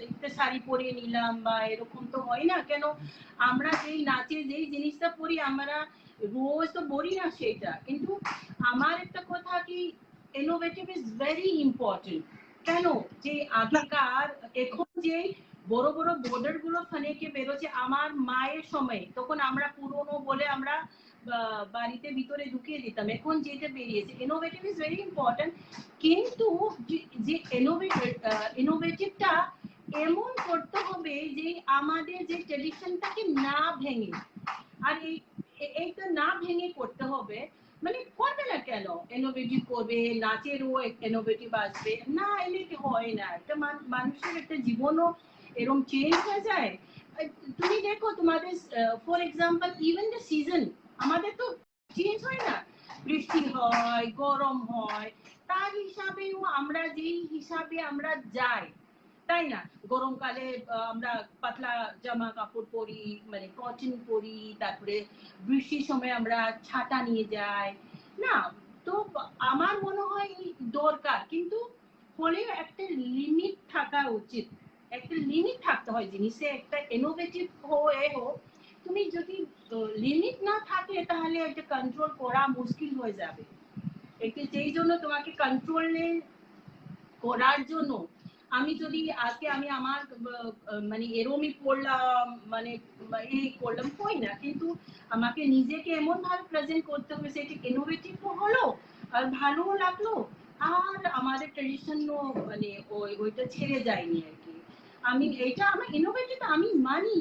একটা শাড়ি পরিয়ে নিলাম বা এরকম তো হয় না কেন আমরা যেই নাচে যেই জিনিসটা পরি আমরা রোজ তো পরি না সেটা কিন্তু আমার একটা কথা কি ইনোভেটিভ ইজ ভেরি ইম্পর্টেন্ট কেন যে না আগেকার এখন যে বড় বড় বর্ডার গুলো ফানেকে বেরোচ্ছে আমার মায়ের সময় তখন আমরা পুরনো বলে আমরা বাড়িতে ভিতরে ঢুকিয়ে দিতাম এখন যেটা বেরিয়েছে ইনোভেটিভ ইজ ভেরি ইম্পর্টেন্ট কিন্তু যে ইনোভেটিভটা এমন করতে হবে যে আমাদের যে ট্রেডিশনটাকে না ভেঙে আর এইটা না ভেঙে করতে হবে মানে করবে না কেন ইনোভেটিভ করবে নাচেরও ইনোভেটিভ আসবে না এলে হয় না একটা মানুষের একটা জীবনও এরকম চেঞ্জ হয়ে যায় তুমি দেখো তোমাদের for example even the season আমাদের তো চেঞ্জ হয় না বৃষ্টি হয় গরম হয় তার হিসাবেও আমরা যেই হিসাবে আমরা যাই তাই না গরমকালে আমরা পাতলা জামা কাপড় পরি মানে কটন পরি তারপরে বৃষ্টির সময় আমরা ছাতা নিয়ে যাই না তো আমার মনে হয় দরকার কিন্তু হলেও একটা লিমিট থাকা উচিত একটা লিমিট থাকতে হয় জিনিসে একটা ইনোভেটিভ হয়ে হোক তুমি যদি লিমিট না থাকে তাহলে একটা কন্ট্রোল করা মুশকিল হয়ে যাবে একটু যেই জন্য তোমাকে কন্ট্রোলে করার জন্য আমি যদি আজকে আমি আমার মানে এরমই করলাম মানে এই করলাম হয় না কিন্তু আমাকে নিজেকে এমন ভাবে প্রেজেন্ট করতে হবে সেটা ইনোভেটিভ হলো আর ভালোও লাগলো আর আমাদের ট্রেডিশনও মানে ওইটা ছেড়ে যায়নি আর কি আমি এটা আমার ইনোভেটিভ আমি মানি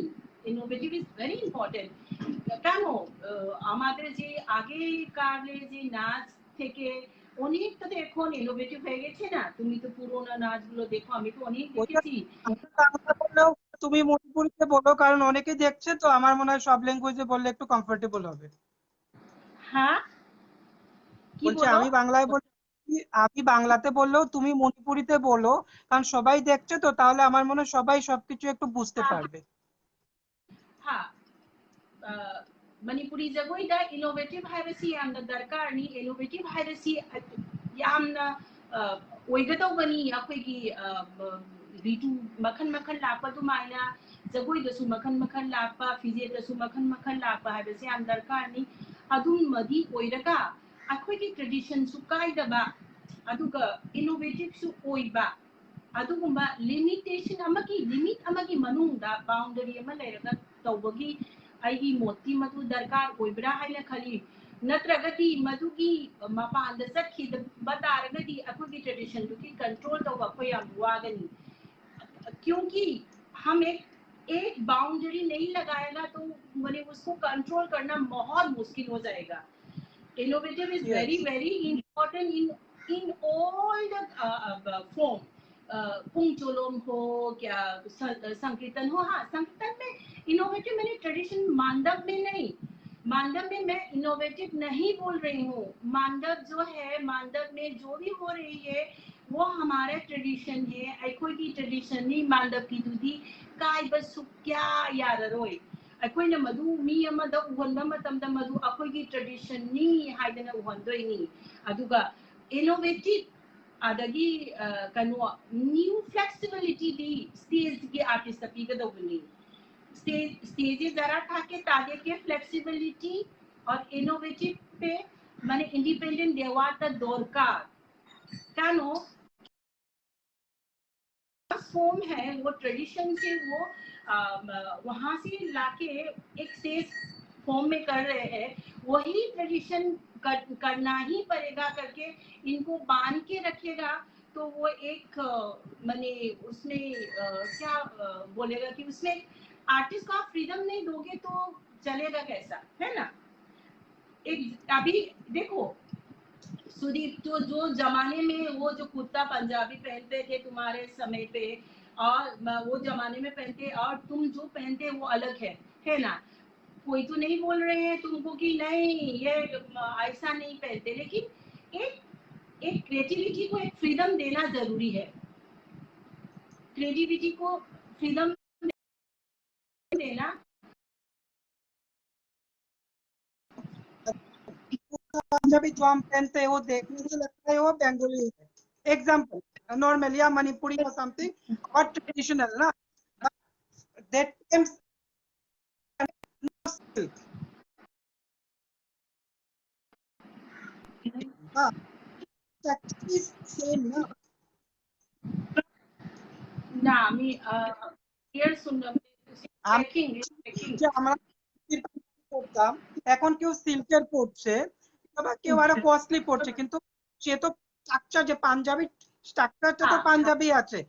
ইনোভেটিভ ইজ ভেরি ইম্পর্টেন্ট কেন আমাদের যে আগেকারে যে নাচ থেকে অনেকটা তো এখন ইনোভেটিভ হয়ে গেছে না তুমি তো পুরোনো নাচগুলো দেখো আমি তো অনেক ওইটা দেখেছি আমি বাংলা বললেও তুমি মণিপুরিতে বলো কারণ অনেকে দেখছে তো আমার মনে হয় সব ল্যাঙ্গুয়েজে বললে একটু কমফোর্টেবল হবে। হ্যাঁ কি বলছি বলো আমি বাংলায় বলছি আমি বাংলাতে বললেও তুমি মণিপুরিতে বলো কারণ সবাই দেখছে তো তাহলে আমার মনে হয় সবাই সবকিছু একটু বুঝতে হ্যাঁ পারবে। হ্যাঁ ꯃꯅꯤꯄꯨꯔꯤ ꯖꯒꯣꯏꯗ ꯏꯅꯣꯚꯦꯇꯤꯚ ꯍꯥꯏꯕꯁꯤ ꯌꯥꯝꯅ ꯗꯔꯀꯥꯔꯅꯤ ꯏꯅꯣꯚꯦꯇꯤꯚ ꯍꯥꯏꯕꯁꯤ ꯌꯥꯝꯅ ꯑꯣꯏꯒꯗꯧꯕꯅꯤ ꯑꯩꯈꯣꯏꯒꯤ ꯔꯤꯇꯨ ꯃꯈꯜ ꯃꯈꯜ ꯂꯥꯛꯄ ꯑꯗꯨꯃꯥꯏꯅ ꯖꯒꯣꯏꯗꯁꯨ ꯃꯈꯜ ꯃꯈꯜ ꯂꯥꯛꯄ ꯐꯤꯖꯦꯠꯇꯁꯨ ꯃꯈꯜ ꯃꯈꯜ ꯂꯥꯛꯄ ꯍꯥꯏꯕꯁꯤ ꯌꯥꯝ ꯗꯔꯀꯥꯔꯅꯤ ꯑꯗꯨꯃꯗꯤ ꯑꯣꯏꯔꯒ ꯑꯩꯈꯣꯏꯒꯤ ꯇ꯭ꯔꯦꯗꯤꯁꯟꯁꯨ ꯀꯥꯏꯗꯕ ꯑꯗꯨꯒ ꯏꯅꯣꯚꯦꯇꯤꯚꯁꯨ ꯑꯣꯏꯕ ꯑꯗꯨꯒꯨꯝꯕ ꯂꯤꯃꯤꯇꯦꯁꯟ ꯑꯃꯒꯤ ꯂꯤꯃꯤꯠ ꯑꯃꯒꯤ ꯃꯅꯨꯡꯗ ꯕꯥꯎꯟꯗꯔꯤ ꯑꯃ ꯂꯩꯔꯒ ꯇꯧꯕꯒꯤ ꯑꯩꯒꯤ ꯃꯣꯠꯇꯤ ꯃꯗꯨ ꯗꯔꯀꯥꯔ ꯑꯣꯏꯕ꯭ꯔꯥ ꯍꯥꯏꯅ ꯈꯜꯂꯤ ꯅꯠꯇ꯭ꯔꯒꯗꯤ ꯃꯗꯨꯒꯤ ꯃꯄꯥꯟꯗ ꯆꯠꯈꯤꯗꯕ ꯇꯥꯔꯒꯗꯤ ꯑꯩꯈꯣꯏꯒꯤ ꯇ꯭ꯔꯦꯗꯤꯁꯟꯗꯨꯒꯤ ꯀꯟꯇ꯭ꯔꯣल ꯇꯧꯕ ꯑꯩꯈꯣꯏ ꯌꯥꯝ वागनी क्योंकि हम एक बाउंड्री नहीं लगाएगा तो मैंने उसको कंट्रोल करना बहुत मुश्किल हो जाएगा innovative is very Yes. very important in all the form पुंगचोलोम हो क्या संकीर्तन हो हाँ संकीर्तन में इनोवेटिव मैंने ट्रेडिशन मांडव में नहीं मांडव में मैं इनोवेटिव नहीं बोल रही हूँ मांडव जो है मांडव में जो भी हो रही है वो हमारा ट्रेडिशन है अखोई की ट्रेडिशन नहीं मांडव की दूधी काय बस क्या यार रोय अखोई मधु मी उहनबा मतमदा मधु अखोई ट्रेडिशन नी हाइदना उहनदोइनी अदुगा इनोवेटिव अदगी कनो न्यू फ्लेक्सिबिलिटी दी स्टेज की आर्टिस्ट पीगदौबनी स्टेज जरा था के ताजे के फ्लेक्सिबिलिटी और इनोवेटिव पे माने इंडिपेंडेंट देवाता दरकार कानो फॉर्म है वो ट्रेडिशन से वो वहां से लाके एक स्टेज फॉर्म में कर रहे हैं वही ट्रेडिशन करना ही पड़ेगा करके इनको बांध के रखेगा तो वो एक माने उसमें क्या बोलेगा कि उसमें आर्टिस्ट को आप फ्रीडम नहीं दोगे तो चलेगा कैसा है ना एक अभी देखो सुदीप तो जो जमाने में वो जो कुर्ता पंजाबी पहनते थे तुम्हारे समय पे और वो जमाने में पहनते और तुम जो पहनते वो अलग है ना कोई तो नहीं बोल रहे हैं तुमको कि नहीं ये ऐसा नहीं पहनते लेकिन एक क्रिएटिविटी को एक फ्रीडम देना जरूरी है क्रिएटिविटी को फ्रीडम देना पंजाबी जो हम पहनते हैं वो देखने से लगता है वो बंगाली है। example, normally या Manipuri or something, or traditional ना, that time silk, हाँ, actually same ना, না আমি ক্লিয়ার শুনলাম আমি পেকিং পেকিং যে আমরা করতাম, এখন কেউ সিল্কের পড়ছে, আবার কেউ আরো কস্টলি পড়ছে, কিন্তু সে তো স্ট্রাকচার, যে পাঞ্জাবি স্ট্রাকচারটা তো হ্যাঁ পাঞ্জাবি আছে,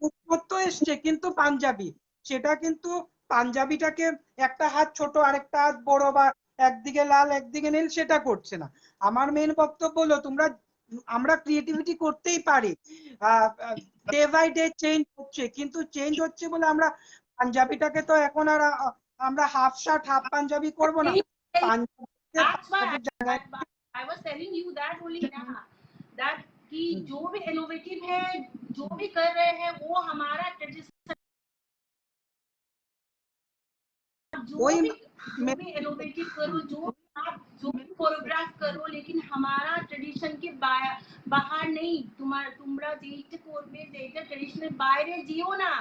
উন্নত এসছে কিন্তু পাঞ্জাবি, সেটা কিন্তু পাঞ্জাবিটাকে একটা হাত ছোট আরেকটা হাত বড়, বা একদিকে লাল একদিকে নীল, সেটা করছে না। আমার মেন বক্তব্য হলো, আমরা ক্রিয়েটিভিটি করতেই পারি, ডে বাই ডে চেঞ্জ হচ্ছে, কিন্তু চেঞ্জ হচ্ছে বলে আমরা পাঞ্জাবিটাকে তো এখন আর আমরা হাফ শার্ট হাফ পাঞ্জাবি করব না, পাঞ্জাবিকে That's why পাঞ্জাবির জায়গায় I was telling you that only ना that कि जो भी इनोवेटिव है जो भी कर रहे हैं वो हमारा ट्रेडिशन जो ওই भी इनोवेटिव करो जो भी कोरियोग्राफ करो लेकिन हमारा ट्रेडिशन के बाहर नहीं তোমরা যেইটা করবে যেইটা ট্রেডিশনের বাইরে যেও না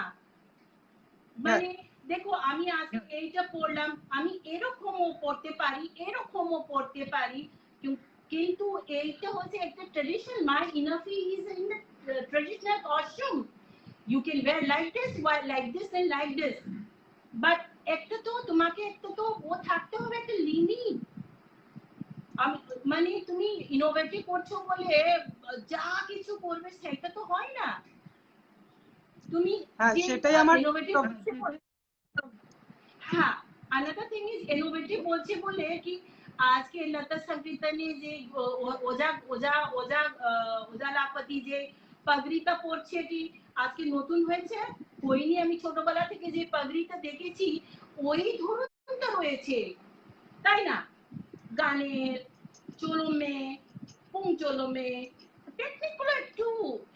মানে দেখো আমি আজকে এইটা পড়লাম আমি এরকমও পড়তে পারি কিন্তু এইটা হচ্ছে একটা tradition my inaphi is in the traditional costume you can wear like this and like this but একটা তো তোমাকে একটা তো ও থাকতে হবে একটা লিমিট আমি মানে তুমি ইনোভেটিভ করছো বলে যা কিছু করবে সেটা তো হয় না তুমি হ্যাঁ যে সেটাই আমার ইনোভেটিভ हाँ another thing is innovative বলছে বলে কি আজকে লতা সংগীতা ने যে ওজা লাপতি যে পাগড়িটা পরছে কি আজকে নতুন হয়েছে কইনি আমি ছোটবেলা থেকে যে পাগড়িটা দেখেছি ওই ধরনটা রয়েছে তাই না গানের চলমে পুং চলমে টেকনিকগুলো একটু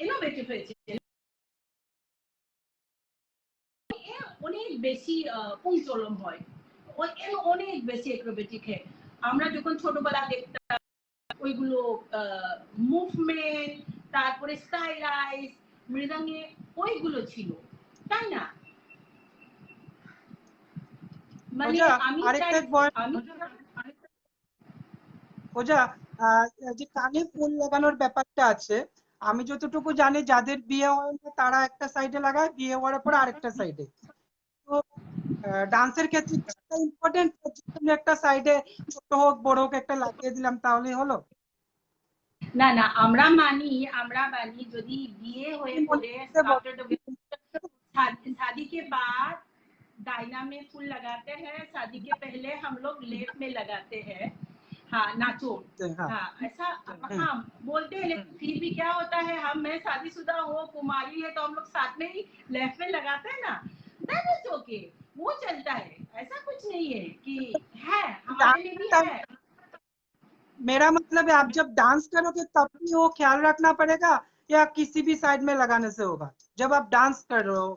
ইনোভেটিভ হয়েছে অনেক বেশি পুংচলম হয় অনেক বেশি অ্যাক্রোবেটিক হয় আমরা যখন ছোটবেলা দেখতাম ওইগুলো মুভমেন্ট তারপরে স্টাইলাইজ মৃদঙ্গে ওইগুলো ছিল তাই না মানে আমি আরেকটা ওজা যে কানে ফুল লাগানোর ব্যাপারটা আছে, আমি যতটুকু জানি যাদের বিয়ে হয় না তারা একটা সাইডে লাগায়, বিয়ে হওয়ার পর আরেকটা সাইডে। তো ডান্সের ক্ষেত্রে ইম্পর্টেন্ট, একটা সাইডে ছোট হোক বড় হোক একটা লাগিয়ে দিলাম তাহলেই হলো। না না আমরা মানি যদি বিয়ে হয়ে পড়ে शादी के बाद डायना में फूल लगाते हैं शादी के पहले हम लोग लेफ्ट में लगाते हैं हाँ नाचो हाँ ऐसा हाँ बोलते हैं लेकिन फिर भी क्या होता है हम मैं शादीशुदा हूँ कुमारी है तो हम लोग साथ में ही लेफ्ट में लगाते हैं ना दैट इज ओके वो चलता है ऐसा कुछ नहीं है कि है हमारे लिए भी है मेरा मतलब है आप जब डांस करोगे तब भी वो ख्याल रखना पड़ेगा, या किसी भी साइड में लगाने से होगा? जब आप डांस कर रहे हो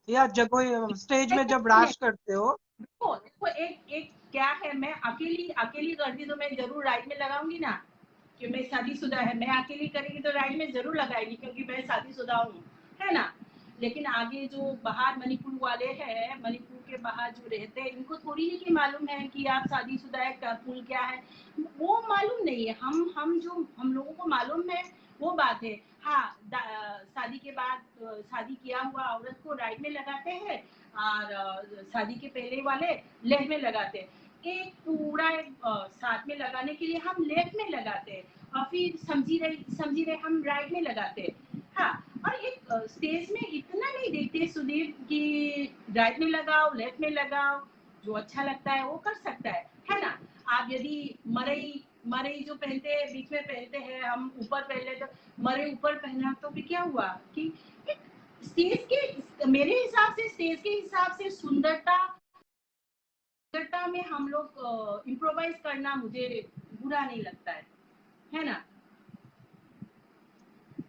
या जब स्टेज में जब राश करते हो। देखो एक क्या है मैं अकेली करती तो मैं जरूर राइट में लगाऊंगी ना कि मैं शादीशुदा है मैं अकेली करेगी तो राइट में जरूर लगाएगी क्योंकि मैं शादीशुदा हूँ है ना लेकिन आगे जो बाहर मणिपुर वाले हैं मणिपुर के बाहर जो रहते हैं इनको थोड़ी ही कि मालूम है कि आप शादीशुदा है का फूल क्या है वो मालूम नहीं है हम लोगों को मालूम है वो बात है हाँ शादी के बाद शादी किया हुआ औरत को राइट में लगाते हैं और शादी के पहले वाले लेफ्ट में लगाते हैं एक पूरा साथ में लगाने के लिए हम लेफ्ट में लगाते हैं और फिर समझी रहे हम राइट में लगाते हैं हाँ और एक स्टेज में इतना नहीं देखते सुधीर कि राइट में लगाओ लेफ्ट में लगाओ जो अच्छा लगता है वो कर सकता है ना आप यदि मरई जो पहनते हैं बीच में पहनते हैं हम ऊपर पहन ले तो मरे ऊपर पहना तो फिर क्या हुआ कि स्टेज के मेरे हिसाब से स्टेज के हिसाब से सुंदरता में हम लोग इम्प्रोवाइज करना मुझे बुरा नहीं लगता है ना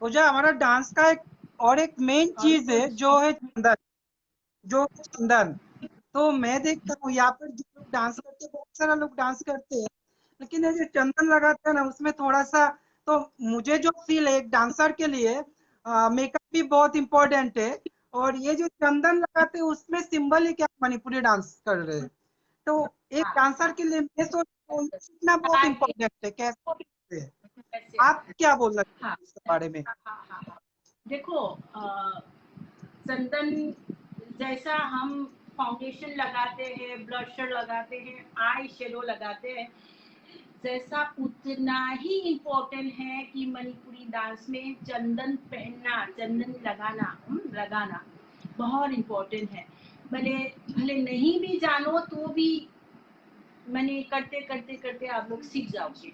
पूजा हमारा डांस का एक मेन चीज है जो है चंदन। तो मैं देखता हूँ यहाँ पर जो लोग डांस करते हैं, बहुत सारा लोग डांस करते हैं, लेकिन ये जो चंदन लगाते हैं ना उसमें थोड़ा सा, तो मुझे जो फील है एक डांसर के लिए, मेकअप भी बहुत इम्पोर्टेंट है। और ये जो चंदन लगाते हैं उसमें सिंबल है कि आप मणिपुरी डांस कर रहे हैं। तो एक हाँ डांसर के लिए मैं सोचता हूँ ये सीखना बहुत हाँ ये इम्पोर्टेंट है। कैसे सीखते हैं? कैसे आप क्या बोलना चाहते हाँ हैं इसके बारे में? हाँ हाँ हाँ देखो चंदन जैसा हम फाउंडेशन लगाते हैं, ब्लशर लगाते हैं, आई शेडो लगाते हैं, जैसा उतना ही इम्पोर्टेंट है कि मणिपुरी डांस में चंदन पहनना, चंदन लगाना, लगाना बहुत इम्पोर्टेंट है। भले भले नहीं भी जानो तो भी मैंने करते करते करते आप लोग सीख जाओगे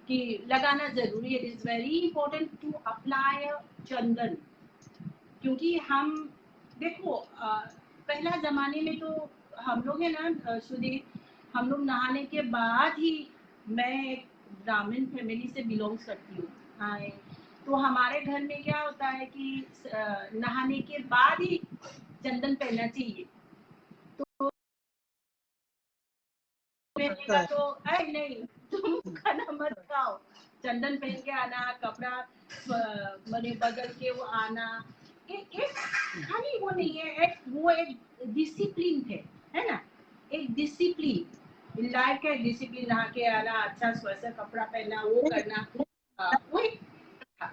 कि लगाना जरूरी है। It is very important to apply chandan, क्योंकि हम देखो पहला जमाने में तो हम लोग है ना सुधीर, हम लोग नहाने के बाद ही, मैं एक ब्राह्मण फैमिली से बिलोंग्स करती हूँ। हाँ तो हमारे घर में क्या होता है कि नहाने के बाद ही चंदन पहनना चाहिए। तो पहनने लगता का है। तो अरे नहीं, तुम खाना मत खाओ, चंदन पहन के आना, कपड़ा मैंने बदल के वो आना, एक खाली वो नहीं है, एक वो एक डिसिप्लिन है ना, एक डिसिप्लिन लाइफ का डिसिप्लिन, नहा के आना, अच्छा स्वस्थ कपड़ा पहनना, वो करना, वो एक था।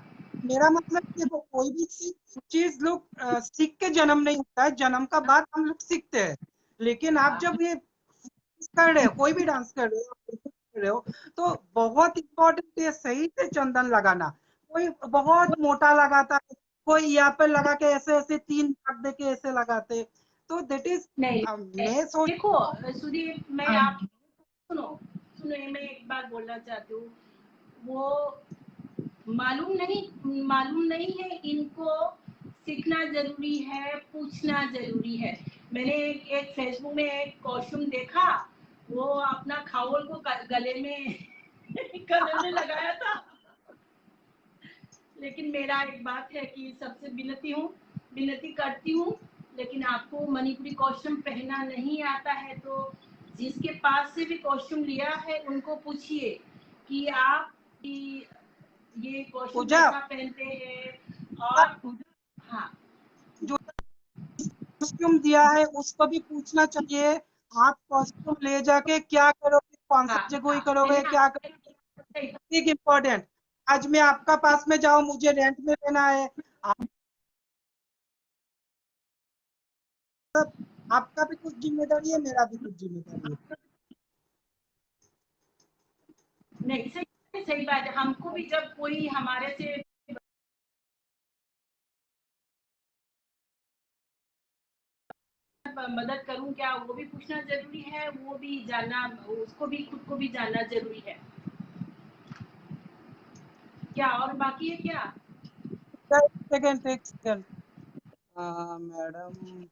मेरा मतलब कि देखो कोई भी चीज लोग सीख के जन्म नहीं होता है, जन्म का बाद हम लोग सीखते हैं। लेकिन आप हाँ जब ये कर रहे हो, कोई भी डांस कर रहे हो, कर रहे हो, तो बहुत इम्पोर्टेंट है सही से चंदन लगाना। कोई बहुत मोटा लगाता है, कोई यहाँ पे लगा के ऐसे ऐसे 3 दाग दे के ऐसे लगाते। तो दैट इज, नहीं मैं सोच, देखो सुधीर, मैं आप सुनो सुनो, मैं एक बात बोलना चाहती हूँ। वो मालूम नहीं है इनको, सीखना जरूरी है, पूछना जरूरी है। मैंने एक फेसबुक में एक कॉस्ट्यूम देखा, वो अपना खाओल को गले में गले में लगाया था। लेकिन मेरा एक बात है कि सबसे विनती करती हूँ, लेकिन आपको मणिपुरी कॉस्ट्यूम पहनना नहीं आता है तो जिसके पास से भी कॉस्ट्यूम लिया है उनको पूछिए कि आप कि ये कॉस्ट्यूम पूजा, कैसा पहनते हैं। और हाँ जो कॉस्ट्यूम दिया है उसको भी पूछना चाहिए। आप कॉस्ट्यूम ले जाके क्या करोगे, कौन हाँ सा जगह ही हाँ करोगे, पहना क्या करोगे, एक इम्पोर्टेंट। आज मैं आपका पास में जाऊं, मुझे रेंट में लेना है, आपका भी कुछ जिम्मेदारी है, मेरा भी कुछ जिम्मेदारी है। नहीं सही सही बात है। हमको भी जब कोई हमारे से मदद करूं क्या, वो भी पूछना जरूरी है, वो भी जानना, उसको भी खुद को भी जानना जरूरी है। क्या और बाकी है क्या? सेकंड, एक सेकंड। मैडम,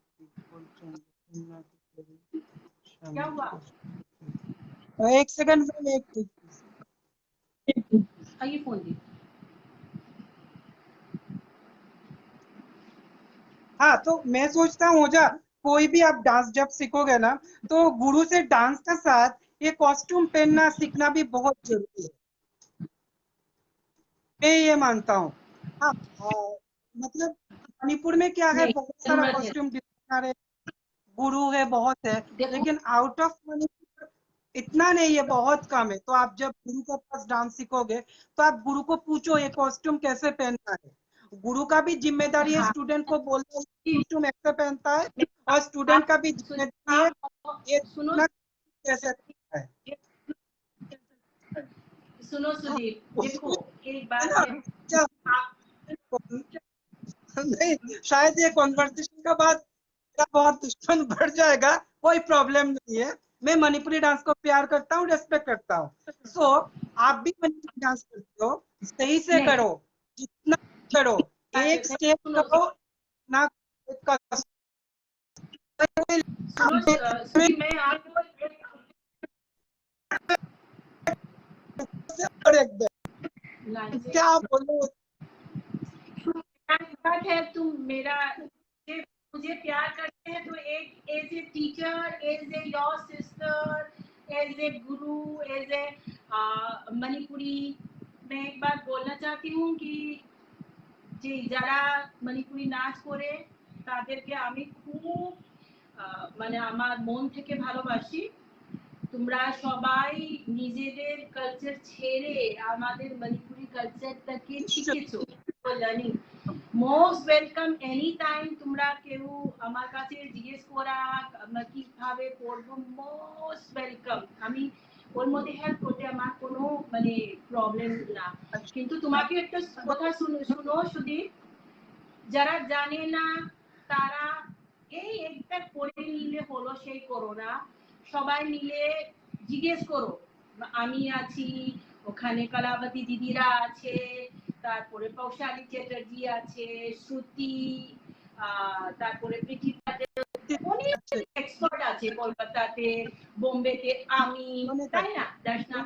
क्या हुआ? एक सेकंड में एक, आइए फोन दी। हाँ तो मैं सोचता हूँ ओजा, कोई भी आप डांस जब सीखोगे ना, तो गुरु से डांस का साथ ये कॉस्ट्यूम पहनना सीखना भी बहुत जरूरी है। मैं ये मानता हूँ। हाँ, मतलब मणिपुर में क्या है, नहीं बहुत सारा जरूरत है। कॉस्ट्यूम डिजाइनर है, गुरु है, बहुत है। देखो लेकिन आउट ऑफ मणिपुर इतना नहीं है, बहुत कम है। तो आप जब गुरु के पास डांस सीखोगे तो आप गुरु को पूछो ये कॉस्ट्यूम कैसे पहनना है। गुरु का भी जिम्मेदारी है हाँ स्टूडेंट को बोलना है कॉस्ट्यूम ऐसे पहनता है, और स्टूडेंट आप का भी जिम्मेदारी है आप ये सुनो देखना कैसे करता है। सुनो हाँ, सुदीप, देखो एक है बात ना? है। क्या आप नहीं, शायद ये कॉन्वर्सेशन का बाद मेरा बहुत दुश्मन बढ़ जाएगा। कोई प्रॉब्लम नहीं है। मैं मणिपुरी डांस को प्यार करता हूँ, रेस्पेक्ट करता हूँ। सो आप भी मणिपुरी डांस करते हो, सही से नहीं करो, जितना करो, बात है, एक स्टेप सुनो करो ना। सुनो सुदीप, मैं आपको लाइन से क्या बोलो। बात है, तुम मेरा मुझे प्यार करते हैं तो एक as a teacher, as a your sister, as a guru, as ए मणिपुरी, मैं एक बात बोलना चाहती हूँ कि যে যারা মণিপুরি নাচ করে তাদেরকে আমি খুব মানে আমার মন থেকে ভালোবাসি। তোমরা সবাই নিজেদের কালচার ছেড়ে আমাদের মণিপুরি কালচারটাকে শিখেছো, জানি। Most welcome any time. তোমরা কেউ আমার কাছে জিজ্ঞেস করা কিভাবে করবো, মোস্ট ওয়েলকাম। আমি ওর মধ্যে হেল্প করতে আমার কোনো মানে প্রবলেম না। কিন্তু তোমাকে একটা কথা শুনো সুদীপ, যারা জানে না তারা এই একটা করে নিলে হলো, সেই করো না। সবাই মিলে জিজ্ঞেস করো, আমি আছি ওখানে, কলাবতী দিদিরা আছে, তারপরে পৌশালী চ্যাটার্জি আছে, শ্রুতি, তারপরে পৃথিবী, অনেক এক্সপার্ট আছে কলকাতাতে, বোম্বেতে, আমি, তাই না, দর্শনা।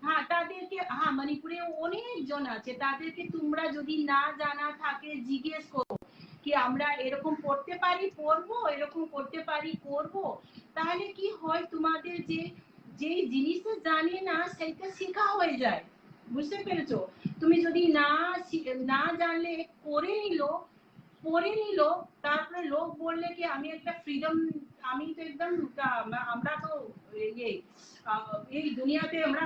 হ্যাঁ, তাদেরকে, হ্যাঁ, মণিপুরে অনেকজন আছে, তাদেরকে তোমরা যদি না জানা থাকে জিজ্ঞেস করো কি আমরা এরকম করতে পারি, করবো, এরকম করতে পারি, করবো। তাহলে কি হয়, তোমাদের যে যে জিনিসটা জানে না সেটা শেখা হয়ে যায়। বুঝতে পেরেছো? তুমি যদি না জানলে করে নিল, তারপরে লোক বললে কি আমি একটা ফ্রিডম, আমি তো একদম, আমরা তো এই দুনিয়াতে আমরা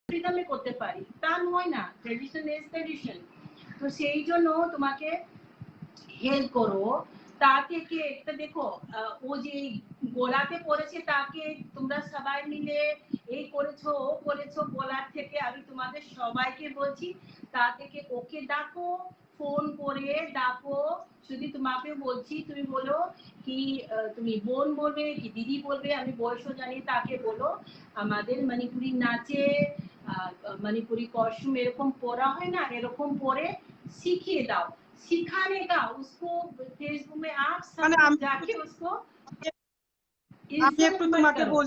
ফ্রিডমে করতে পারি, তা নয় না। Tradition is tradition. তো সেই জন্য তোমাকে হেল্প করো। তাকে কে একটা দেখো, ও যে গোলাতে পড়েছে তাকে তোমরা সবাই মিলে এই করেছো ও করেছো বলার থেকে আমি তোমাদের সবাইকে বলছি, তা থেকে ওকে ডাকো, ফোন করে ডাকো। যদি তোমাকে বলছি, তুমি বলো কি, তুমি বোন বলবে কি দিদি বলবে, আমি বয়সও জানি, তাকে বলো আমাদের মণিপুরি নাচে मणिपुरी कॉस्ट्यूम एरकम परा है ना, एरकम परे सिखिए दाओ। सिखाने का उसको फेसबुक में आप सब जाके उसको इज्जत मत करो।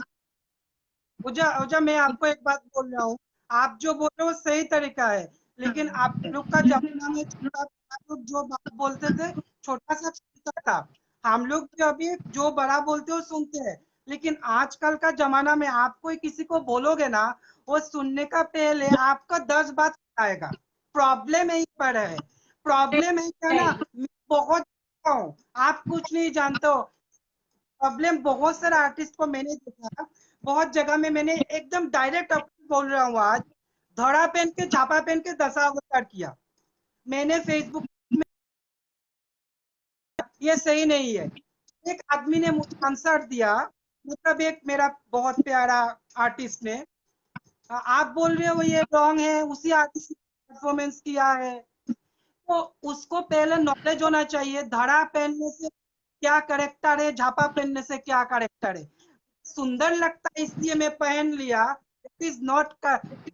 ओजा मैं आपको एक बात बोल रहा हूँ, आप जो बोल रहे हो सही तरीका है, लेकिन आप लोग का जमाना में लोग जो बात बोलते थे छोटा सा छोटा था, हम लोग भी अभी जो बड़ा बोलते हो सुनते हैं। लेकिन आजकल का जमाना में आप कोई किसी को बोलोगे ना, वो सुनने का पहले आपका 10 बात आएगा। प्रॉब्लम यही पर है, प्रॉब्लम है क्या ना, मैं बहुत हूँ, आप कुछ नहीं जानते हो। प्रॉब्लम बहुत सारे आर्टिस्ट को मैंने देखा, बहुत जगह में मैंने एकदम डायरेक्ट बोल रहा हूँ, आज धड़ा पहन के झापा पहन के दशावतार किया मैंने फेसबुक में, ये सही नहीं है। एक आदमी ने मुझे आंसर दिया, मतलब एक मेरा बहुत प्यारा आर्टिस्ट ने, आप बोल रहे हो ये रॉन्ग है, उसी आर्टिस्ट ने परफॉर्मेंस किया है, तो उसको पहले नॉलेज होना चाहिए धड़ा पहनने से क्या करेक्टर है, झापा पहनने से क्या करेक्टर है। सुंदर लगता है इसलिए मैं पहन लिया, it is not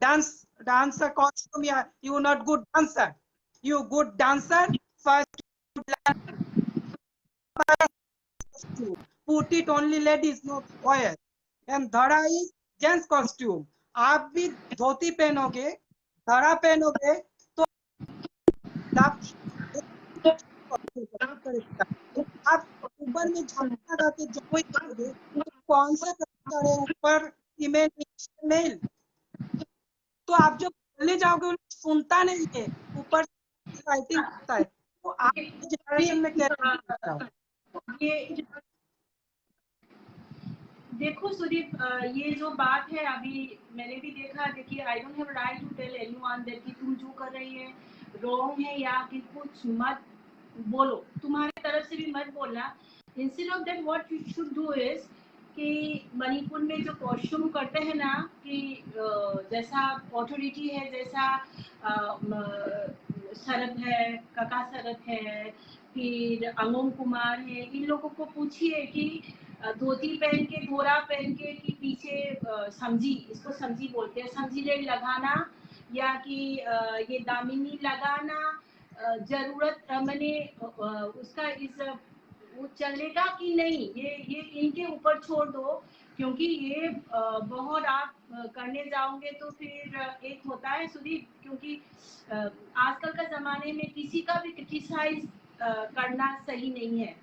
dancer costume, या you not good dancer, you good dancer, first put it only ladies, no boys, and dhara is gents costume। आप भी धोती पहनोगे, धड़ा पहनोगे, तो आप आप ऊपर में झपका लगा के जो करोगे, तो कौन सा करेक्टर है ऊपर, फीमेल मेल, तो आप जब बोलने जाओगे सुनता नहीं है, ऊपर राइटिंग होता है, तो आप जनरेशन में क्या ये देखो सुदीप, ये जो बात है अभी मैंने भी देखा, देखिए I don't have right to tell anyone that कि तुम जो कर रही है रॉन्ग है, या कि कुछ मत बोलो, तुम्हारी तरफ से भी मत बोलना। Instead of that what you should do is कि मणिपुर में जो कॉस्ट्यूम करते हैं ना, कि जैसा ऑथोरिटी है, जैसा शरद है, काका शरद है, फिर अंगम कुमार है, इन लोगों को पूछिए कि धोती पहन के, घोड़ा पहन के कि पीछे समझी, इसको समझी बोलते हैं, समझी ले लगाना, या कि ये दामिनी लगाना, जरूरत मैंने उसका इस वो चलेगा कि नहीं, ये इनके ऊपर छोड़ दो। क्योंकि ये बहुत आप करने जाओगे तो फिर एक होता है सुदीप, क्योंकि आजकल का जमाने में किसी का भी क्रिटिसाइज करना सही नहीं है,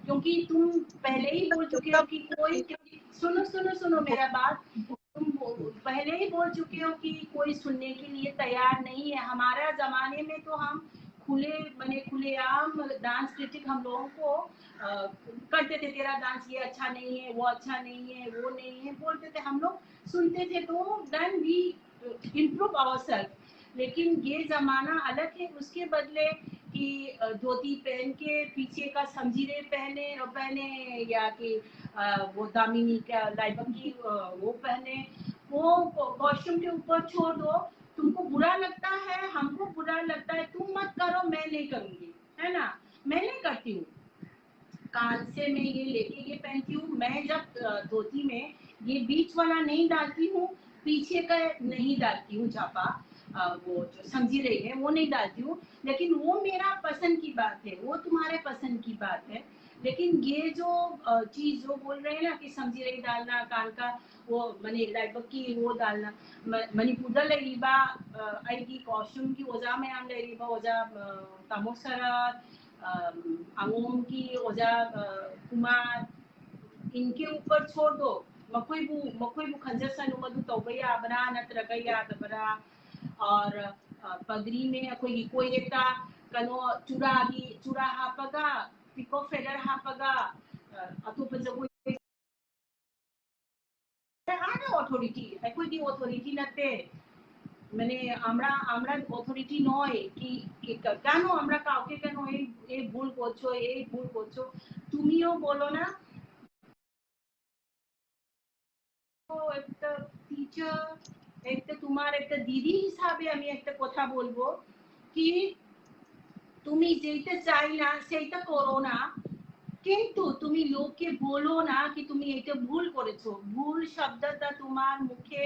क्योंकि तुम पहले ही बोल चुके हो कि कोई, सुनो सुनो सुनो मेरा बात, तुम पहले ही बोल चुकी हूँ कि कोई सुनने के लिए तैयार नहीं है। हमारा जमाने में तो हम खुलेआम डांस क्रिटिक हम लोगों को करते थे, तेरा डांस ये अच्छा नहीं है, वो अच्छा नहीं है, वो नहीं है बोलते थे, हम लोग सुनते थे, तो देन वी इम्प्रूव आवरसेल्फ। लेकिन ये जमाना अलग है, उसके बदले कि धोती पहन के पीछे का समझीरे पहने या कि वो दामिनी का लाइबा की वो पहने, वो कॉस्ट्यूम के ऊपर छोड़ दो। तुमको बुरा लगता है, हमको बुरा लगता है, तुम मत करो, मैं नहीं करूंगी, है ना। मैं नहीं करती हूँ, कान से मैं ये लेके ये पहनती हूँ। मैं जब धोती में ये बीच वाला नहीं डालती हूँ, पीछे का नहीं डालती हूँ झापा, वो जो समझी रही है वो नहीं डालती हूँ। लेकिन वो मेरा पसंद की बात है, वो तुम्हारे पसंद की बात है। लेकिन ये जो चीज जो बोल रहे हैं ना कि समझी रही डालना, कान का वो मनी लाइबक की वो डालना, मणिपुर लेरीबा अगी कॉस्ट्यूम की ओजा में आम लेरीबा ओजा तामोसरा अंगोम की ओजा कुमार, इनके ऊपर छोड़ दो। मकोईबू खंजरसनु मधु तौबा याबरा नत्रगा यादबरा। और पगड़ी में कोई एक कनो चूड़ा हापगा, पिको फेदर हापगा, अतोप जगोई आना অথরিটি একই দি অথরিটি নাতে, মানে আমরা অথরিটি নয় কি কেন আমরা কাউকে কেন এই ভুল করছো, এই ভুল করছো। তুমিও বলো না, তো একটা টিচার, একটা তোমার একটা দিদি হিসাবে আমি একটা কথা বলবো কি তুমি যেটা চাই না সেটা করো না, কিন্তু তুমি লোককে বলো না কি তুমি এটা ভুল করেছো। ভুল শব্দটা তোমার মুখে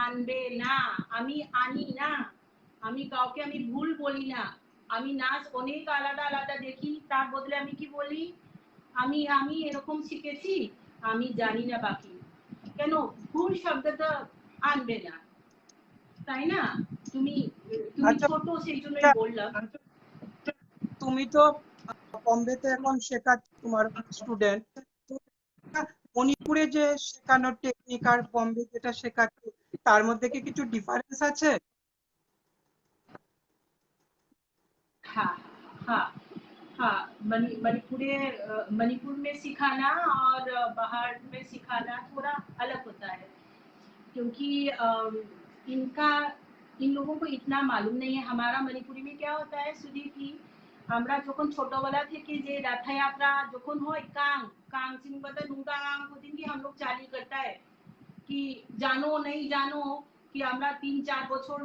আনবে না, আমি আনি না। আমি কাউকে আমি ভুল বলি না। আমি নাচ অনেক আলাদা আলাদা দেখি, তার বদলে আমি কি বলি, আমি আমি এরকম শিখেছি, আমি জানি না বাকি। কেন ভুল শব্দটা আনবে না, তাই না। তুমি তুমি আচ্ছা, ছোট সেই জন্যই বললাম। তুমি তো বম্বেতে এখন শেখাচ্ছ তোমার স্টুডেন্ট, তো মণিপুরে যে শেখানোর টেকনিক আর বম্বে যেটা শেখাচ্ছে তার মধ্যে কি কিছু ডিফারেন্স আছে? हाँ हाँ हाँ, मणिपुर में सिखाना और बाहर में सिखाना थोड़ा अलग होता है, क्योंकि इनका इन लोगों को इतना मालूम नहीं है। हमारा मणिपुरी में क्या होता है सुदीप की, আমরা যখন ছোটবেলা থেকে যে रथयात्रा যখন হয় কাং কাং সিংবাদা নুঙ্গাং ওদিন কি हम लोग चालू करता है কি জানো নেই জানো, কি আমরা 3-4 বছর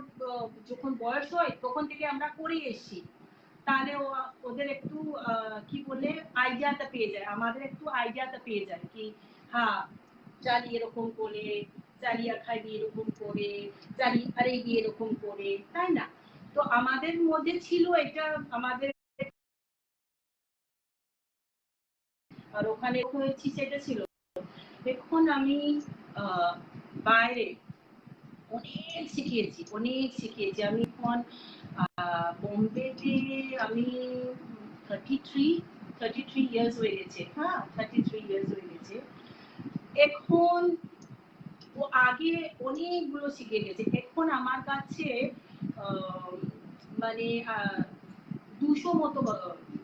যখন বয়স হয় তখন থেকে আমরা করে এসেছি। তাহলে ওদের একটু কি বলে আইডিয়াটা পেয়ে যায়, আমাদের একটু আইডিয়াটা পেয়ে যায় কি হ্যাঁ জানি এরকম করে, জালিয়া খাইবি এরকম করে, জানি আরে দিয়ে এরকম করে, তাই না। তো আমাদের মধ্যে ছিল এটা, আমাদের আর ওখানে হয়েছি সেটা ছিল। এখন আমি বাইরে অনেক শিখিয়েছি আমি। এখন বোম্বেতে আমি 33 ইয়ার্স হয়ে গেছে, হ্যাঁ 33 ইয়ার্স হয়ে গেছে। এখন ও আগে অনেকগুলো শিখে গেছে, এখন আমার কাছে মানে 200 মতো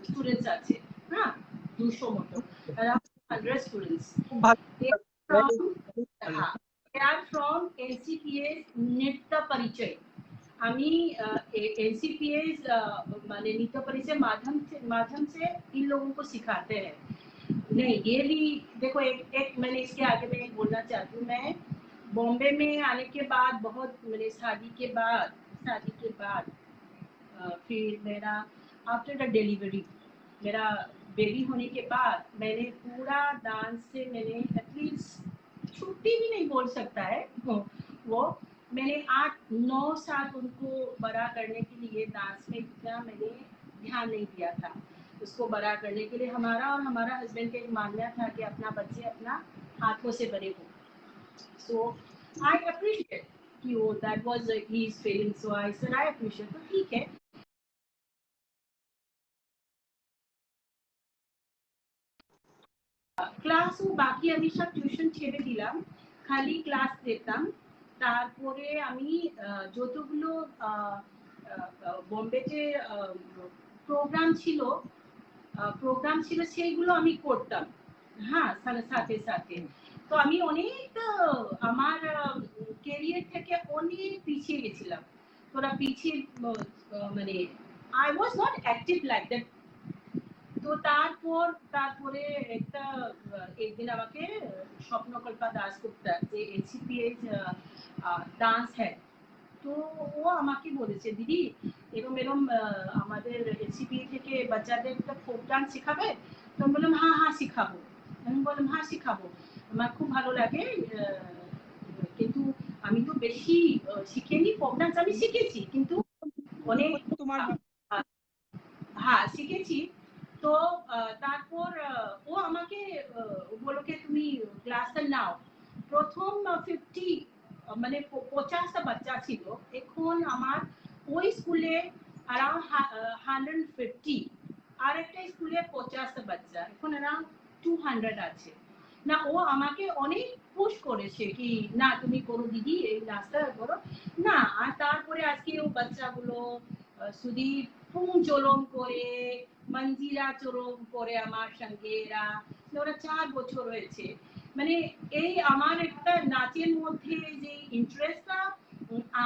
স্টুডেন্টস আছে, হ্যাঁ 200 মতো, around 100 students খুব ভালো, from খুব ভালো। हाँ, they are from NCPS नृत्य परिचय। আমি NCPS माने नृत्य परिचय माध्यम से इन लोगों को सिखाते हैं। नहीं ये भी देखो, एक मैंने इसके आगे मैं बोलना चाहती हूँ। मैं बॉम्बे में आने के बाद बहुत मेरे शादी के बाद फिर मेरा आफ्टर द डिलीवरी, मेरा बेबी होने के बाद मैंने पूरा डांस से मैंने एटलीस्ट छुट्टी भी नहीं बोल सकता है वो मैंने 8-9 साल उनको बड़ा करने के लिए डांस में इतना मैंने ध्यान नहीं दिया था। उसको बड़ा करने के लिए हमारा और हमारा हस्बैंड का एक मानना था कि अपना बच्चे अपना हाथों से बड़े हो। सो आई अप्रिशिएट कि वो that was his feeling, so I said I appreciate, तो ठीक है। ক্লাস ও বাকি আমি সব টিউশন ছেড়ে দিলাম, খালি ক্লাস দিতাম। তারপরে আমি যতগুলো বোম্বেতে প্রোগ্রাম ছিল সেইগুলো আমি করতাম। হ্যাঁ, সাথে সাথে তো আমি অনেক আমার ক্যারিয়ার থেকে অনেক পিছিয়ে গেছিলাম। তোরা পিছিয়ে মানে I was not active like that. তো তারপরে একটা একদিন আমাকে স্বপ্নকল্পা দাশগুপ্তা যে এনসিপিএস ডান্স হেড, তো ও আমাকে বলেছে দিদি এরম এরম আমাদের এনসিপিএ থেকে বাচ্চাদের একটা ফোক ডান্স শেখাবে। তো আমি বললাম হ্যাঁ হ্যাঁ শিখাবো। আমি বললাম হ্যাঁ শিখাবো, আমার খুব ভালো লাগে, কিন্তু আমি তো বেশি শিখিনি, ফোক ডান্স আমি শিখেছি কিন্তু অনেক তোমার হ্যাঁ শিখেছি। তো তারপর ও আমাকে বললো কি তুমি ক্লাসটা নাও। প্রথম 50 মানে 50টা বাচ্চা ছিল, এখন আমার ওই স্কুলে অ্যারাউন্ড 150, আর একটা স্কুলে 50টা বাচ্চা, এখন অ্যারাউন্ড 200 আছে। না ও আমাকে অনেক পুশ করেছে কি না তুমি করো দিদি এই ক্লাসটা করো না। আর তারপরে আজকে ও বাচ্চাগুলো সুদীপ পুংচলন করে মঞ্জিরা চরম করে আমার সঙ্গে ওরা 4 বছর হয়েছে। মানে এই আমার একটা নাচের মধ্যে যে ইন্টারেস্টটা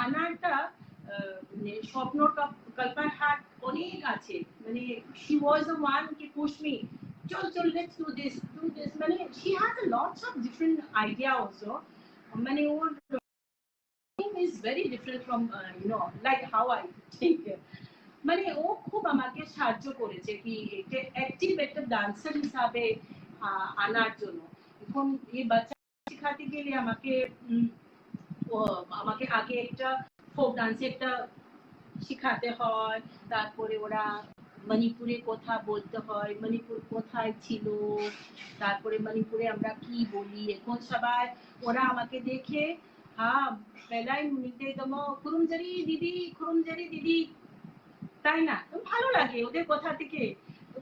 আনারটা মানে স্বপ্ন কল্পনার হাট অনেক আছে। মানে শি ওয়াজ দ্য ওয়ান কি পুশ মি, চল চল লেটস ডু দিস মানে she has a lots of different idea also. মানে ওর is very different from like how I think. মানে ও খুব আমাকে সাহায্য করেছে কি একটা অ্যাক্টিভ একটা ডান্সার হিসাবে আনার জন্য। এখন এই বাচ্চা শেখাতে গেলে আমাকে আগে একটা ফোক ডান্সে একটা শেখাতে হয়, তারপরে ওরা মণিপুরে কথা বলতে হয়, মণিপুর কোথায় ছিল, তারপরে মণিপুরে আমরা কি বলি। এখন সবাই ওরা আমাকে দেখে হ্যাঁ পেলাই নিতে তোমো খুরুমজারি দিদি খুরুমজারি দিদি, তাই না? ভালো লাগে ওদের কথা থেকে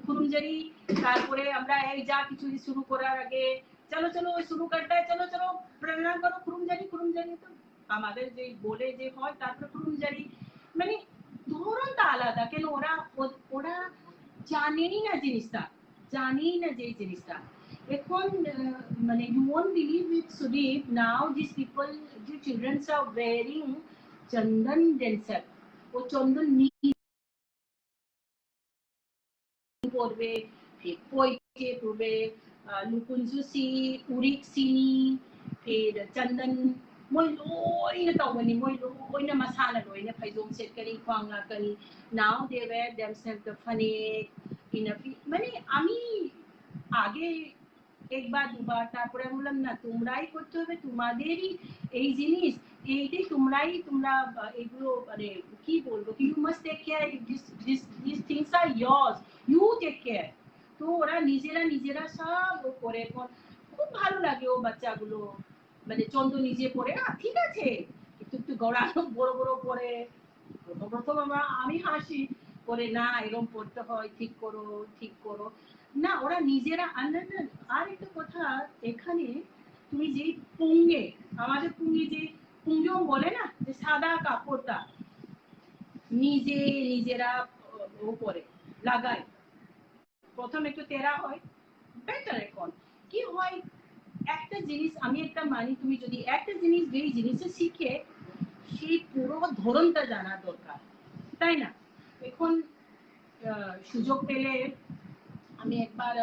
খুরুমজারি। তারপরে আমরা এই যা কিছু শুরু করার আগে চলো চলো শুরু করতে চলো চলো প্রণাম করো খুরুমজারি খুরুমজারি, তো আমাদের যে বলে যে হয় তারপরে খুরুমজারি। মানে ধরনটা আলাদা, কেন ওরা ওরা জানেই না জিনিসটা, জানেই না যে জিনিসটা। এখন মানে you won't believe it Sudeep, now these people, the children are wearing chandan themselves, ও চন্দন পড়বে, পয়তে পড়বে, লুকুঞ্জুসি উরিক্সিনি फिर चंदन मोय लोइना तौगनी, मोय लोइना मसाला लोइना फैजोम सेटकनी ख्वांग लाकनी। Now they wear themselves the phanek in a মানে আমি আগে একবার দুবার তারপরে বললাম না তোমরাই করতে হবে, তোমাদেরই এই জিনিস, এইটাই তোমরা এগুলো মানে কি বলবো কি you must take care, this things are yours, you take care. তো ওরা নিজেরা সব করে। এখন খুব ভালো লাগে ও বাচ্চাগুলো মানে চন্দ্র নিজে পড়ে না ঠিক আছে একটু একটু গড়ানো বড় বড় পরে প্রথম আমি হাসি করে না এরকম পড়তে হয়, ঠিক করো না ওরা নিজেরা। আর একটা কথা এখানে তুমি যে পুঙ্গে, আমাদের পুঙ্গে যে পুঙ্গেও বলে না যে সাদা কাপড়টা নিজেরা ও করে লাগায়, প্রথম একটু তেরা হয় বেটার। এখন কি হয় একটা জিনিস আমি একটা মানি, তুমি যদি একটা জিনিস যেই জিনিসে শিখে সেই পুরো ধরনটা জানা দরকার, তাই না? এখন সুযোগ পেলে আমি একবার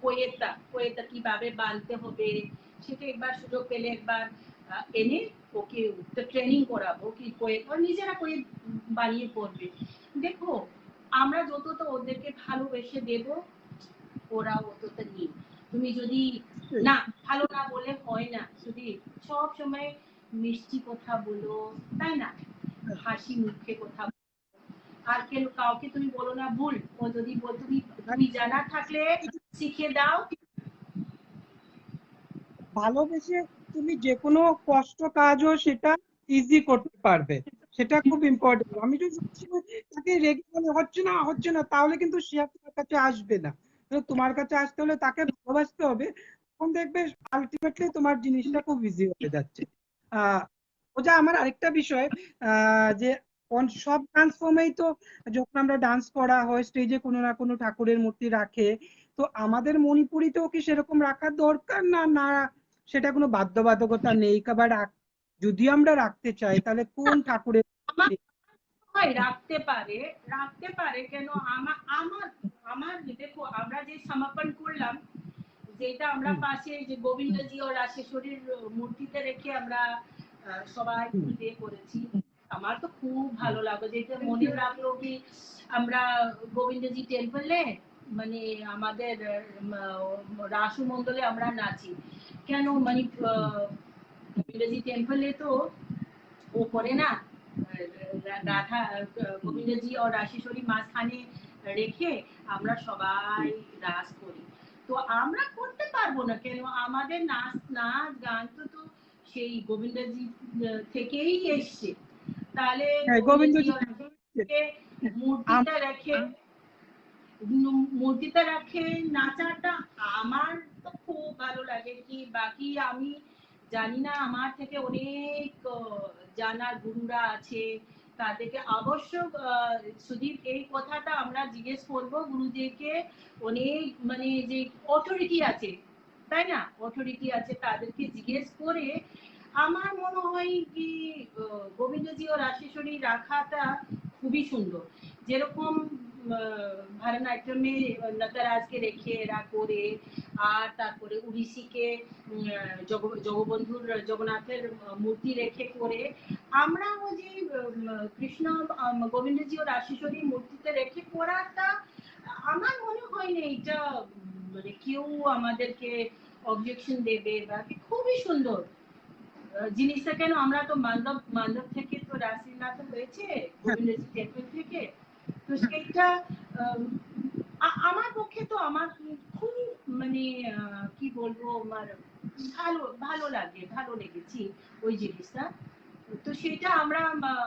কোয়েটা কিভাবে বানতে হবে সেটা একবার সুযোগ পেলে একবার এনে ওকে ট্রেনিং করাবো কি কোয়েট, নিজেরা কোয়েট বানিয়ে পড়বে। দেখো আমরা যতটা ওদেরকে ভালোবেসে দেব ওরা অতটা নেই। তুমি যদি না ভালো না বলে হয় না, যদি সব সময় মিষ্টি কথা বলো, তাই না? হাসি মুখে কথা আর কেন কাউকে তুমি বলো না ভুল, ও যদি তুমি জানা থাকলে শিখে দাও। ভালোবেসে তুমি যে কোনো কষ্ট কাজও সেটা ইজি করতে পারবে, সেটা খুব ইম্পর্টেন্ট। আমি যদি তাকে রেগে বলে হচ্ছে না তাহলে কিন্তু সে তোমার কাছে আসবে না। তো তোমার কাছে আসতে হলে তাকে ভালোবাসতে হবে, তখন দেখবে আলটিমেটলি তোমার জিনিসটা খুব ইজি হয়ে যাচ্ছে। ওটা আমার আরেকটা বিষয়, যে সব ডান্স ফর্মেই তো যখন আমরা ডান্স করা হয় স্টেজে কোনো না কোনো ঠাকুরের মূর্তি রাখে, তো আমাদের মণিপুরিতেও কি সেরকম রাখার দরকার, না না সেটা কোনো বাধ্যবাধকতা নেই, বা যদি আমরা রাখতে চাই তাহলে কোন ঠাকুরের আমার মূর্তি? হয় রাখতে পারে কেন? আমার আমার আমার দেখো, আমরা যে সমাপন করলাম, যেটা আমরা হুম, পাশে যে গোবিন্দজি ও রাশেশ্বরীর মূর্তিতে রেখে আমরা সবাই হুম, ফুল দিয়ে করেছি। আমার তো খুব হুম, ভালো লাগলো, যেটা মনে রাখলো কি আমরা গোবিন্দজি টেম্পলে, মানে আমাদের রাসু মন্ডলে আমরা নাচি কেন, মানে হুম, গোবিন্দজি টেম্পলে তো ও করে না, হুম, রাধা গোবিন্দজি ও রাশেশ্বরী মাঝখানে রেখে আমরা সবাই রাস করি। তো আমরা করতে পারবো না কেন? আমাদের নাচ নাচ গান তো তো সেই গোবিন্দজি থেকেই এসছে। তাহলে হ্যাঁ, গোবিন্দজি গোবিন্দজি। ও রাশেশ্বরীকে আম- মূর্তিতে রাখে নাচাটা আমার তো খুব ভালো লাগে। কি বাকি আমি জানি না, আমার থেকে অনেক জানার গুরুরা আছে, তাদেরকে অবশ্য সুদীপ এই কথাটা আমরা জিজ্ঞেস করবো গুরুদেরকে। অনেক মানে যে অথরিটি আছে, তাই না, অথরিটি আছে, তাদেরকে জিজ্ঞেস করে আমার মনে হয় কি গোবিন্দজি ও রাশেশ্বরী রাখাটা খুবই সুন্দর। যেরকম ভারতনাট্যমে নটরাজকে রেখে এরা করে, আর তারপরে উড়িষ্যিকে জগবন্ধুর জগন্নাথের মূর্তি রেখে করে, আমরাও যে কৃষ্ণ গোবিন্দজি ও রাশেশ্বরী মূর্তিতে রেখে করাটা আমার মনে হয় না এটা মানে কেউ আমাদেরকে অবজেকশন দেবে, বা খুবই সুন্দর জিনিসটা। কেন আমরা তো মান্ডব মান্ডব থেকে তো রাশিনাথ হয়েছে হ্যাঁ, গোবিন্দজি টেম্পল থেকে, তো সেইটা আম, আমার পক্ষে তো আমার খুব মানে কি বলবো, আমার ভালো ভালো লাগে, ভালো লেগেছি ওই জিনিসটা। তো সেটা আমরা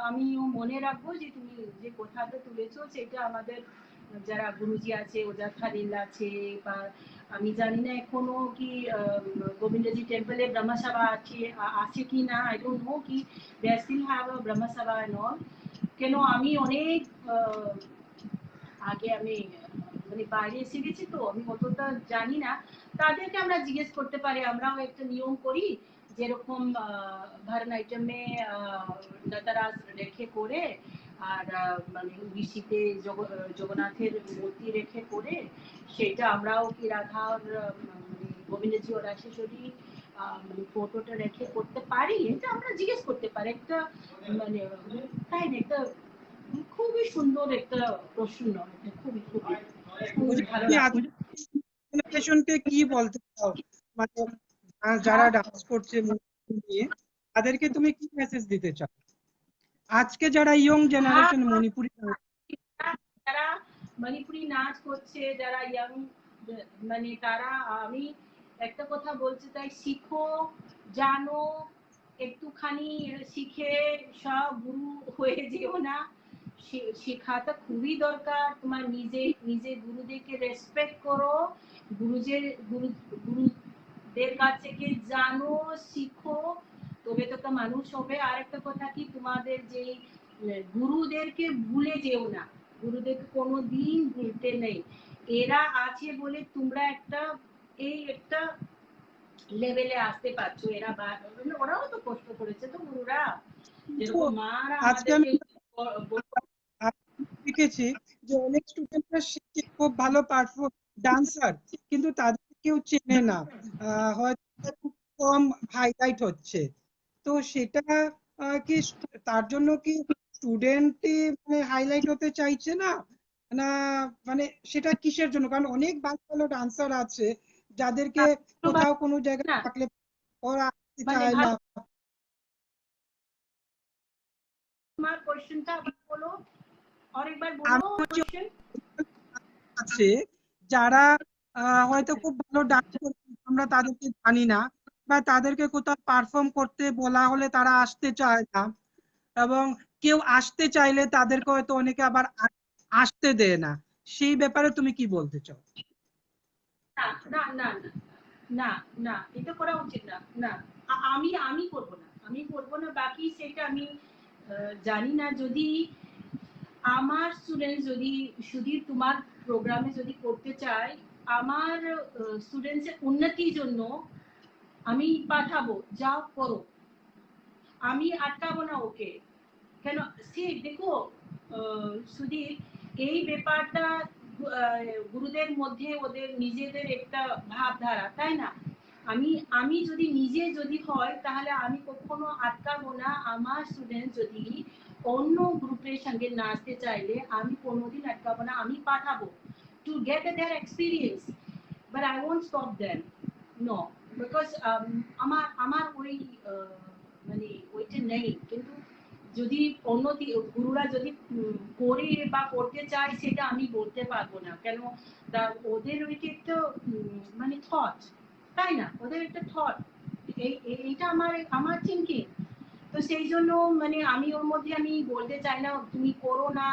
আমিও মনে রাখবো যে তুমি যে কথাটা তুলেছো সেটা আমাদের যারা গুরুজি আছে, ওজা খালিল আছে, বা আমি জানি না এখনো কি গোবিন্দজি টেম্পলে ব্রহ্মসভা আছে আছে কি না, আই ডোন্ট নো কি they still have a Brahmasabha and all. কেন আমি অনেক আগে আমি মানে বাইরে এসে গেছি, তো আমি অতটা জানি না। তাদেরকে আমরা জিজ্ঞেস করতে পারি, আমরাও একটা নিয়ম করি যেরকম ভারতনাট্যমে নটরাজ রেখে করে, আর মানে উড়িষ্যিতে জগন্নাথের মূর্তি রেখে করে, সেটা আমরাও কি রাধার মানে গোবিন্দজি ও রাশেশ্বরী মানে ফটোটা রেখে করতে পারি, এটা আমরা জিজ্ঞেস করতে পারি একটা মানে, তাই না? একটা খুবই সুন্দর একটা প্রশ্ন, এটা খুবই খুবই খুব ওই যে ভালো তুমি লাগলো। আধুনিক জেনারেশনকে কি বলতে চাও, মানে যারা ডান্স করছে মণিপুরি নিয়ে, তাদেরকে তুমি কি মেসেজ দিতে চাও আজকে যারা ইয়ং হ্যাঁ, জেনারেশন মণিপুরি? যারা মণিপুরি নাচ করছে, যারা ইয়াং, মানে তারা, আমি একটা কথা বলতে চাই, শিখো, জানো, একটুখানি শিখে সব গুরু হয়ে যেও না। শেখাটা খুবই দরকার। তোমার নিজে নিজে গুরুদেরকে রেসপেক্ট করো, গুরুজের গুরু গুরুদের কাছ থেকে জানো, শিখো, তবে তো একটা মানুষ হবে। আর একটা কথা কি, তোমাদের যেই গুরুদেরকে ভুলে যেও না, গুরুদেরকে কোনো দিন ভুলতে নেই। এরা আছে বলে তোমরা একটা এই একটা লেভেলে আসতে পারছো। এরা ওরাও তো কষ্ট করেছে তো গুরুরা, কিন্তু যেরকম মারা আজকে আমি আমাদেরকে দেখেছি যে অনেক স্টুডেন্টরা শিখে খুব ভালো পারফর্ম ডান্সার, কিন্তু তাদের কেউ চেনে না, হয়তো খুব কম হাইলাইট হচ্ছে। তো সেটা কি তার জন্য কি স্টুডেন্টই মানে হাইলাইট হতে চাইছে না, না মানে সেটা কিসের জন্য? কারণ অনেক ভালো ভালো ডান্সার আছে যাদেরকে কোথাও কোনো জায়গায় না, থাকলে ওরা আসতে মানে চায় না। ভালো। তোমার কোশ্চেনটা আবার বলো, আরেকবার বলো আমি হচ্ছে কোশ্চেন। আছে যারা হয়তো খুব ভালো ডান্স করছে, আমরা তাদেরকে জানি না, বা তাদেরকে কোথাও পারফর্ম করতে বলা হলে তারা আসতে চায় না, এবং কেউ আসতে চাইলে তাদেরকে হয়তো অনেকে আবার আসতে দেয় না। সেই ব্যাপারে তুমি কি বলতে চাও? না না না না না, না এটা করা উচিত না। না, আমি আমি করব না, আমি বলবো না, বাকি সেটা আমি জানি না। যদি আমার স্টুডেন্ট যদি শুধু তোমার প্রোগ্রামে যদি করতে চায়, আমার স্টুডেন্টসের উন্নতির জন্য আমি পাঠাবো, যাও করো, আমি আটকাবো না ওকে। কেন সে দেখো সুধীর, এই ব্যাপারটা গুরুদের মধ্যে ওদের নিজেদের একটা ভাবধারা, তাই না? আমি আমি যদি নিজে যদি হয় তাহলে আমি কখনো আটকাবো না। আমার স্টুডেন্ট যদি অন্য গ্রুপের সঙ্গে নাচতে চাইলে আমি কোনোদিন আটকাবো না, আমি পাঠাবো to get their experience, but I won't stop them, no. Because আমার আমার ওই মানে ওইটা নেই। কিন্তু যদি অন্য গুরুরা যদি করে বা করতে চায় সেটা আমি বলতে পারবো না, কেন ওদের ওইটা একটা মানে থট, তাই না? ওদের একটা থট, এইটা আমার আমার থিঙ্কিং। তো সেই জন্য মানে আমি ওর মধ্যে আমি বলতে চাই না তুমি করো না,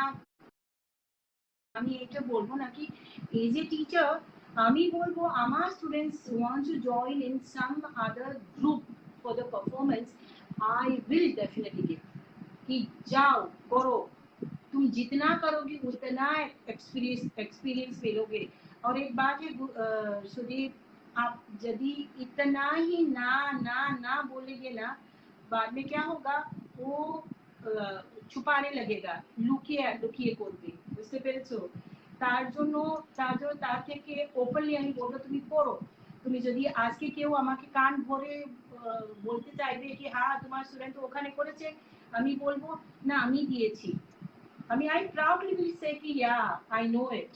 আমি এটা বলবো না। কি এজ এ টিচার আমি বলবো আমার students want to join in some other group for the performance, I will definitely give कि जाओ करो, तुम जितना करोगे उतना एक्सपीरियंस मिलोगे। और एक बात है सुदीप, आप यदि इतना ही ना ना ना बोलेंगे ना, बाद में क्या होगा, वो छुपाने लगेगा, লুকিয়ে লুকিয়ে করবে, বুঝতে পেরেছো? তার জন্য তার থেকে ওপেনলি আমি বলবো তুমি করো। তুমি যদি আজকে কেউ আমাকে কান ভরে বলতে চাইবে কি হ্যাঁ তোমার স্টুডেন্ট ওখানে করেছে, আমি বলবো না আমি দিয়েছি, আমি আই প্রাউডলি উইল সে কি ইয়া আই নো ইট।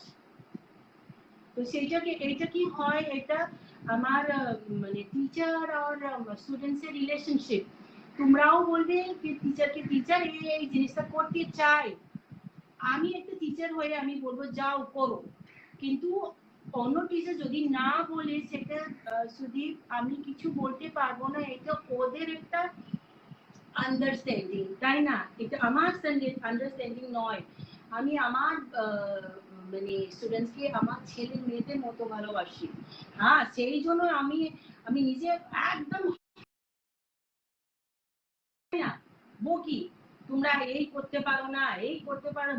তো সেইটাকে এইটা কি হয়, এটা আমার মানে টিচার আর স্টুডেন্টস এর রিলেশনশিপ। তোমরাও বলবে যে টিচারকে টিচার এই জিনিসটা করতে চাই, আমি একটা টিচার হয়ে আমি বলবো যাও করো। কিন্তু অন্য টিচার যদি না বলে সেটা সুদীপ আমি কিছু বলতে পারবো না, এটা ওদের একটা আন্ডারস্ট্যান্ডিং, তাই না? এটা আমার আন্ডারস্ট্যান্ডিং নয়। আমি আমার মানে স্টুডেন্টসকে আমার ছেলে মেয়েদের মতো ভালোবাসি। হ্যাঁ সেই জন্য আমি আমি নিজে একদম না বকি, তোমরা এই করতে পারো না, এই করতে পারো,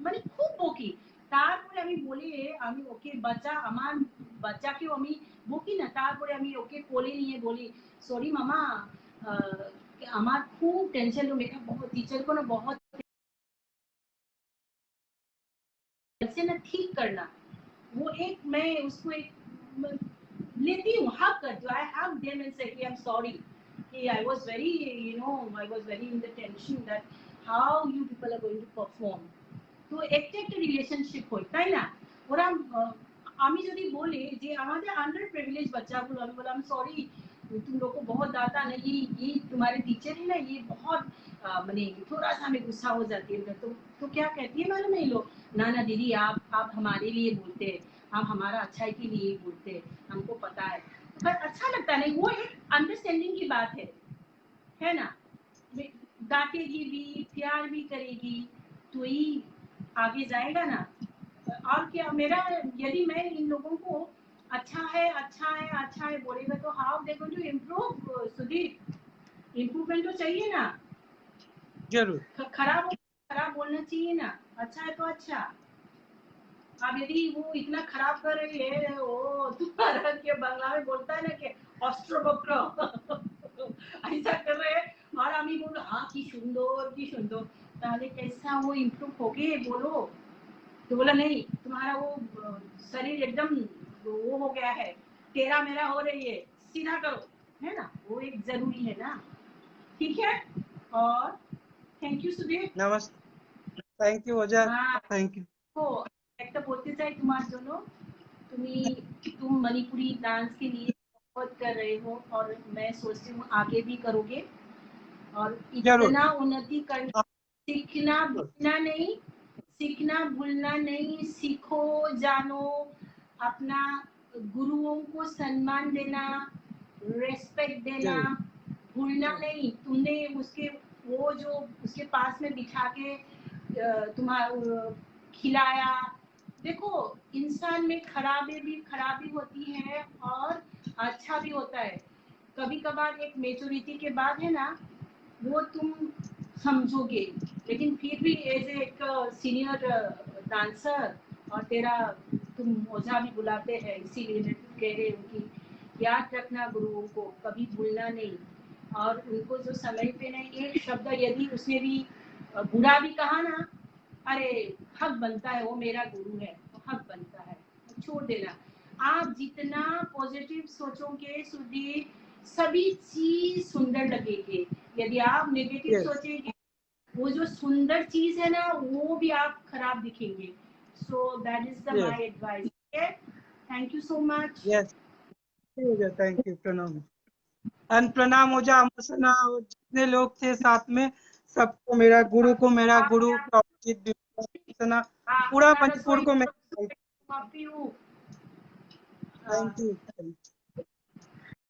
মানে খুব বকি। তারপরে আমি বলি আমি ওকে বাচ্চা আমার বাচ্চাকেও আমি বকি না, তারপরে আমি ওকে কোলে নিয়ে বলি सॉरी मामा, আমার খুব टेंशन लो, मेरा बहुत टीचर को ना बहुत ऐसे ना ठीक करना, वो एक मैं उसको एक लेती हूँ, हक करती हूँ, आई हग देम एंड से कि आई एम सॉरी कि I was very you know I was very in the tension that how you people are going to perform. তো একটা একটা রিলেশনশিপ হয়, তাই না? ওরা আমি যদি বলি যে আমাদের अंडर प्रिविलेज बच्चाগুলো, আমি বললাম सॉरी तुम लोग को बहुत डांटा नहीं, ये तुम्हारे टीचर है ना, ये बहुत मैंने थोड़ा सा हमें गुस्सा हो जाती है, तो क्या कहती है मालूम है लोग, ना ना दीदी आप हमारे लिए बोलते हैं, आप हमारा अच्छाई के लिए बोलते हैं, हमको पता है। पर अच्छा लगता नहीं, वो एक अंडरस्टैंडिंग की बात है ना? डांटेगी भी प्यार भी करेगी तो ही आगे जाएगा ना। और क्या मेरा, यदि मैं इन लोगों को अच्छा है अच्छा है अच्छा है बोलेगा तो how they going to improve Sudeep, improvement तो चाहिए ना। जरूर। खराब बोलना चाहिए ना, अच्छा है तो अच्छा। अब यदि वो इतना खराब कर रही है, वो तुम्हारा के बांग्ला में बोलता है ना कि अस्त्र बक्र ऐसा कर रहे हैं, और আমি বলবো हाँ কি সুন্দর কি সুন্দর, তাহলে कैसा वो इम्प्रूव होगे बोलो? तो बोला नहीं तुम्हारा वो शरीर एकदम वो हो गया है, तेरा मेरा हो रही है, सीधा करो, है ना? वो एक जरूरी है ना। ठीक है, और थैंक यू सुधीर। नमस्ते, थैंक यू ओजा, हाँ थैंक यू। तो একটা বলতে চাই তোমার জন্য, তুমি तुम मणिपुरी डांस के लिए बहुत कर रहे हो और मैं सोचती हूँ आगे भी करोगे, और जरूर। इतना उन्नति करना, सीखना जरूर। भूलना नहीं, सीखना भूलना नहीं, सीखो जानो, अपना गुरुओं को सम्मान देना, रेस्पेक्ट देना जरूर। भूलना नहीं। तुमने उसके वो जो उसके पास में बिठा के तुम्हारा खिलाया, देखो इंसान में खराबी होती है और अच्छा भी होता है। कभी कभार एक मेचोरिटी के बाद है ना, वो तुम समझोगे, लेकिन फिर भी एज एक सीनियर डांसर और तेरा तुम ओझा भी बुलाते हैं, इसीलिए मैं कह रही हूँ कि याद रखना गुरुओं को कभी भूलना नहीं, और उनको जो समय पे नहीं एक शब्द यदि उसने भी बुरा भी कहा ना, अरे हक बनता है, वो मेरा गुरु है, वो हक बनता है, छोड़ देना। आप जितना पॉजिटिव सोचोगे सुधीर, सभी चीज सुंदर लगेगी। यदि आप नेगेटिव यस सोचेंगे, वो जो सुंदर चीज है ना वो भी आप खराब दिखेंगे। So that is the yes my advice. Thank you so much. Yes. Thank you, प्रणाम। एंड प्रणाम ओजा अमरसना और जितने लोग थे साथ में, सबको मेरा गुरु को, मेरा गुरु प्रभुजीत विपස්සना, पूरा अपना मणिपुर रसोई को मेरा कॉफी हूँ। Thank you.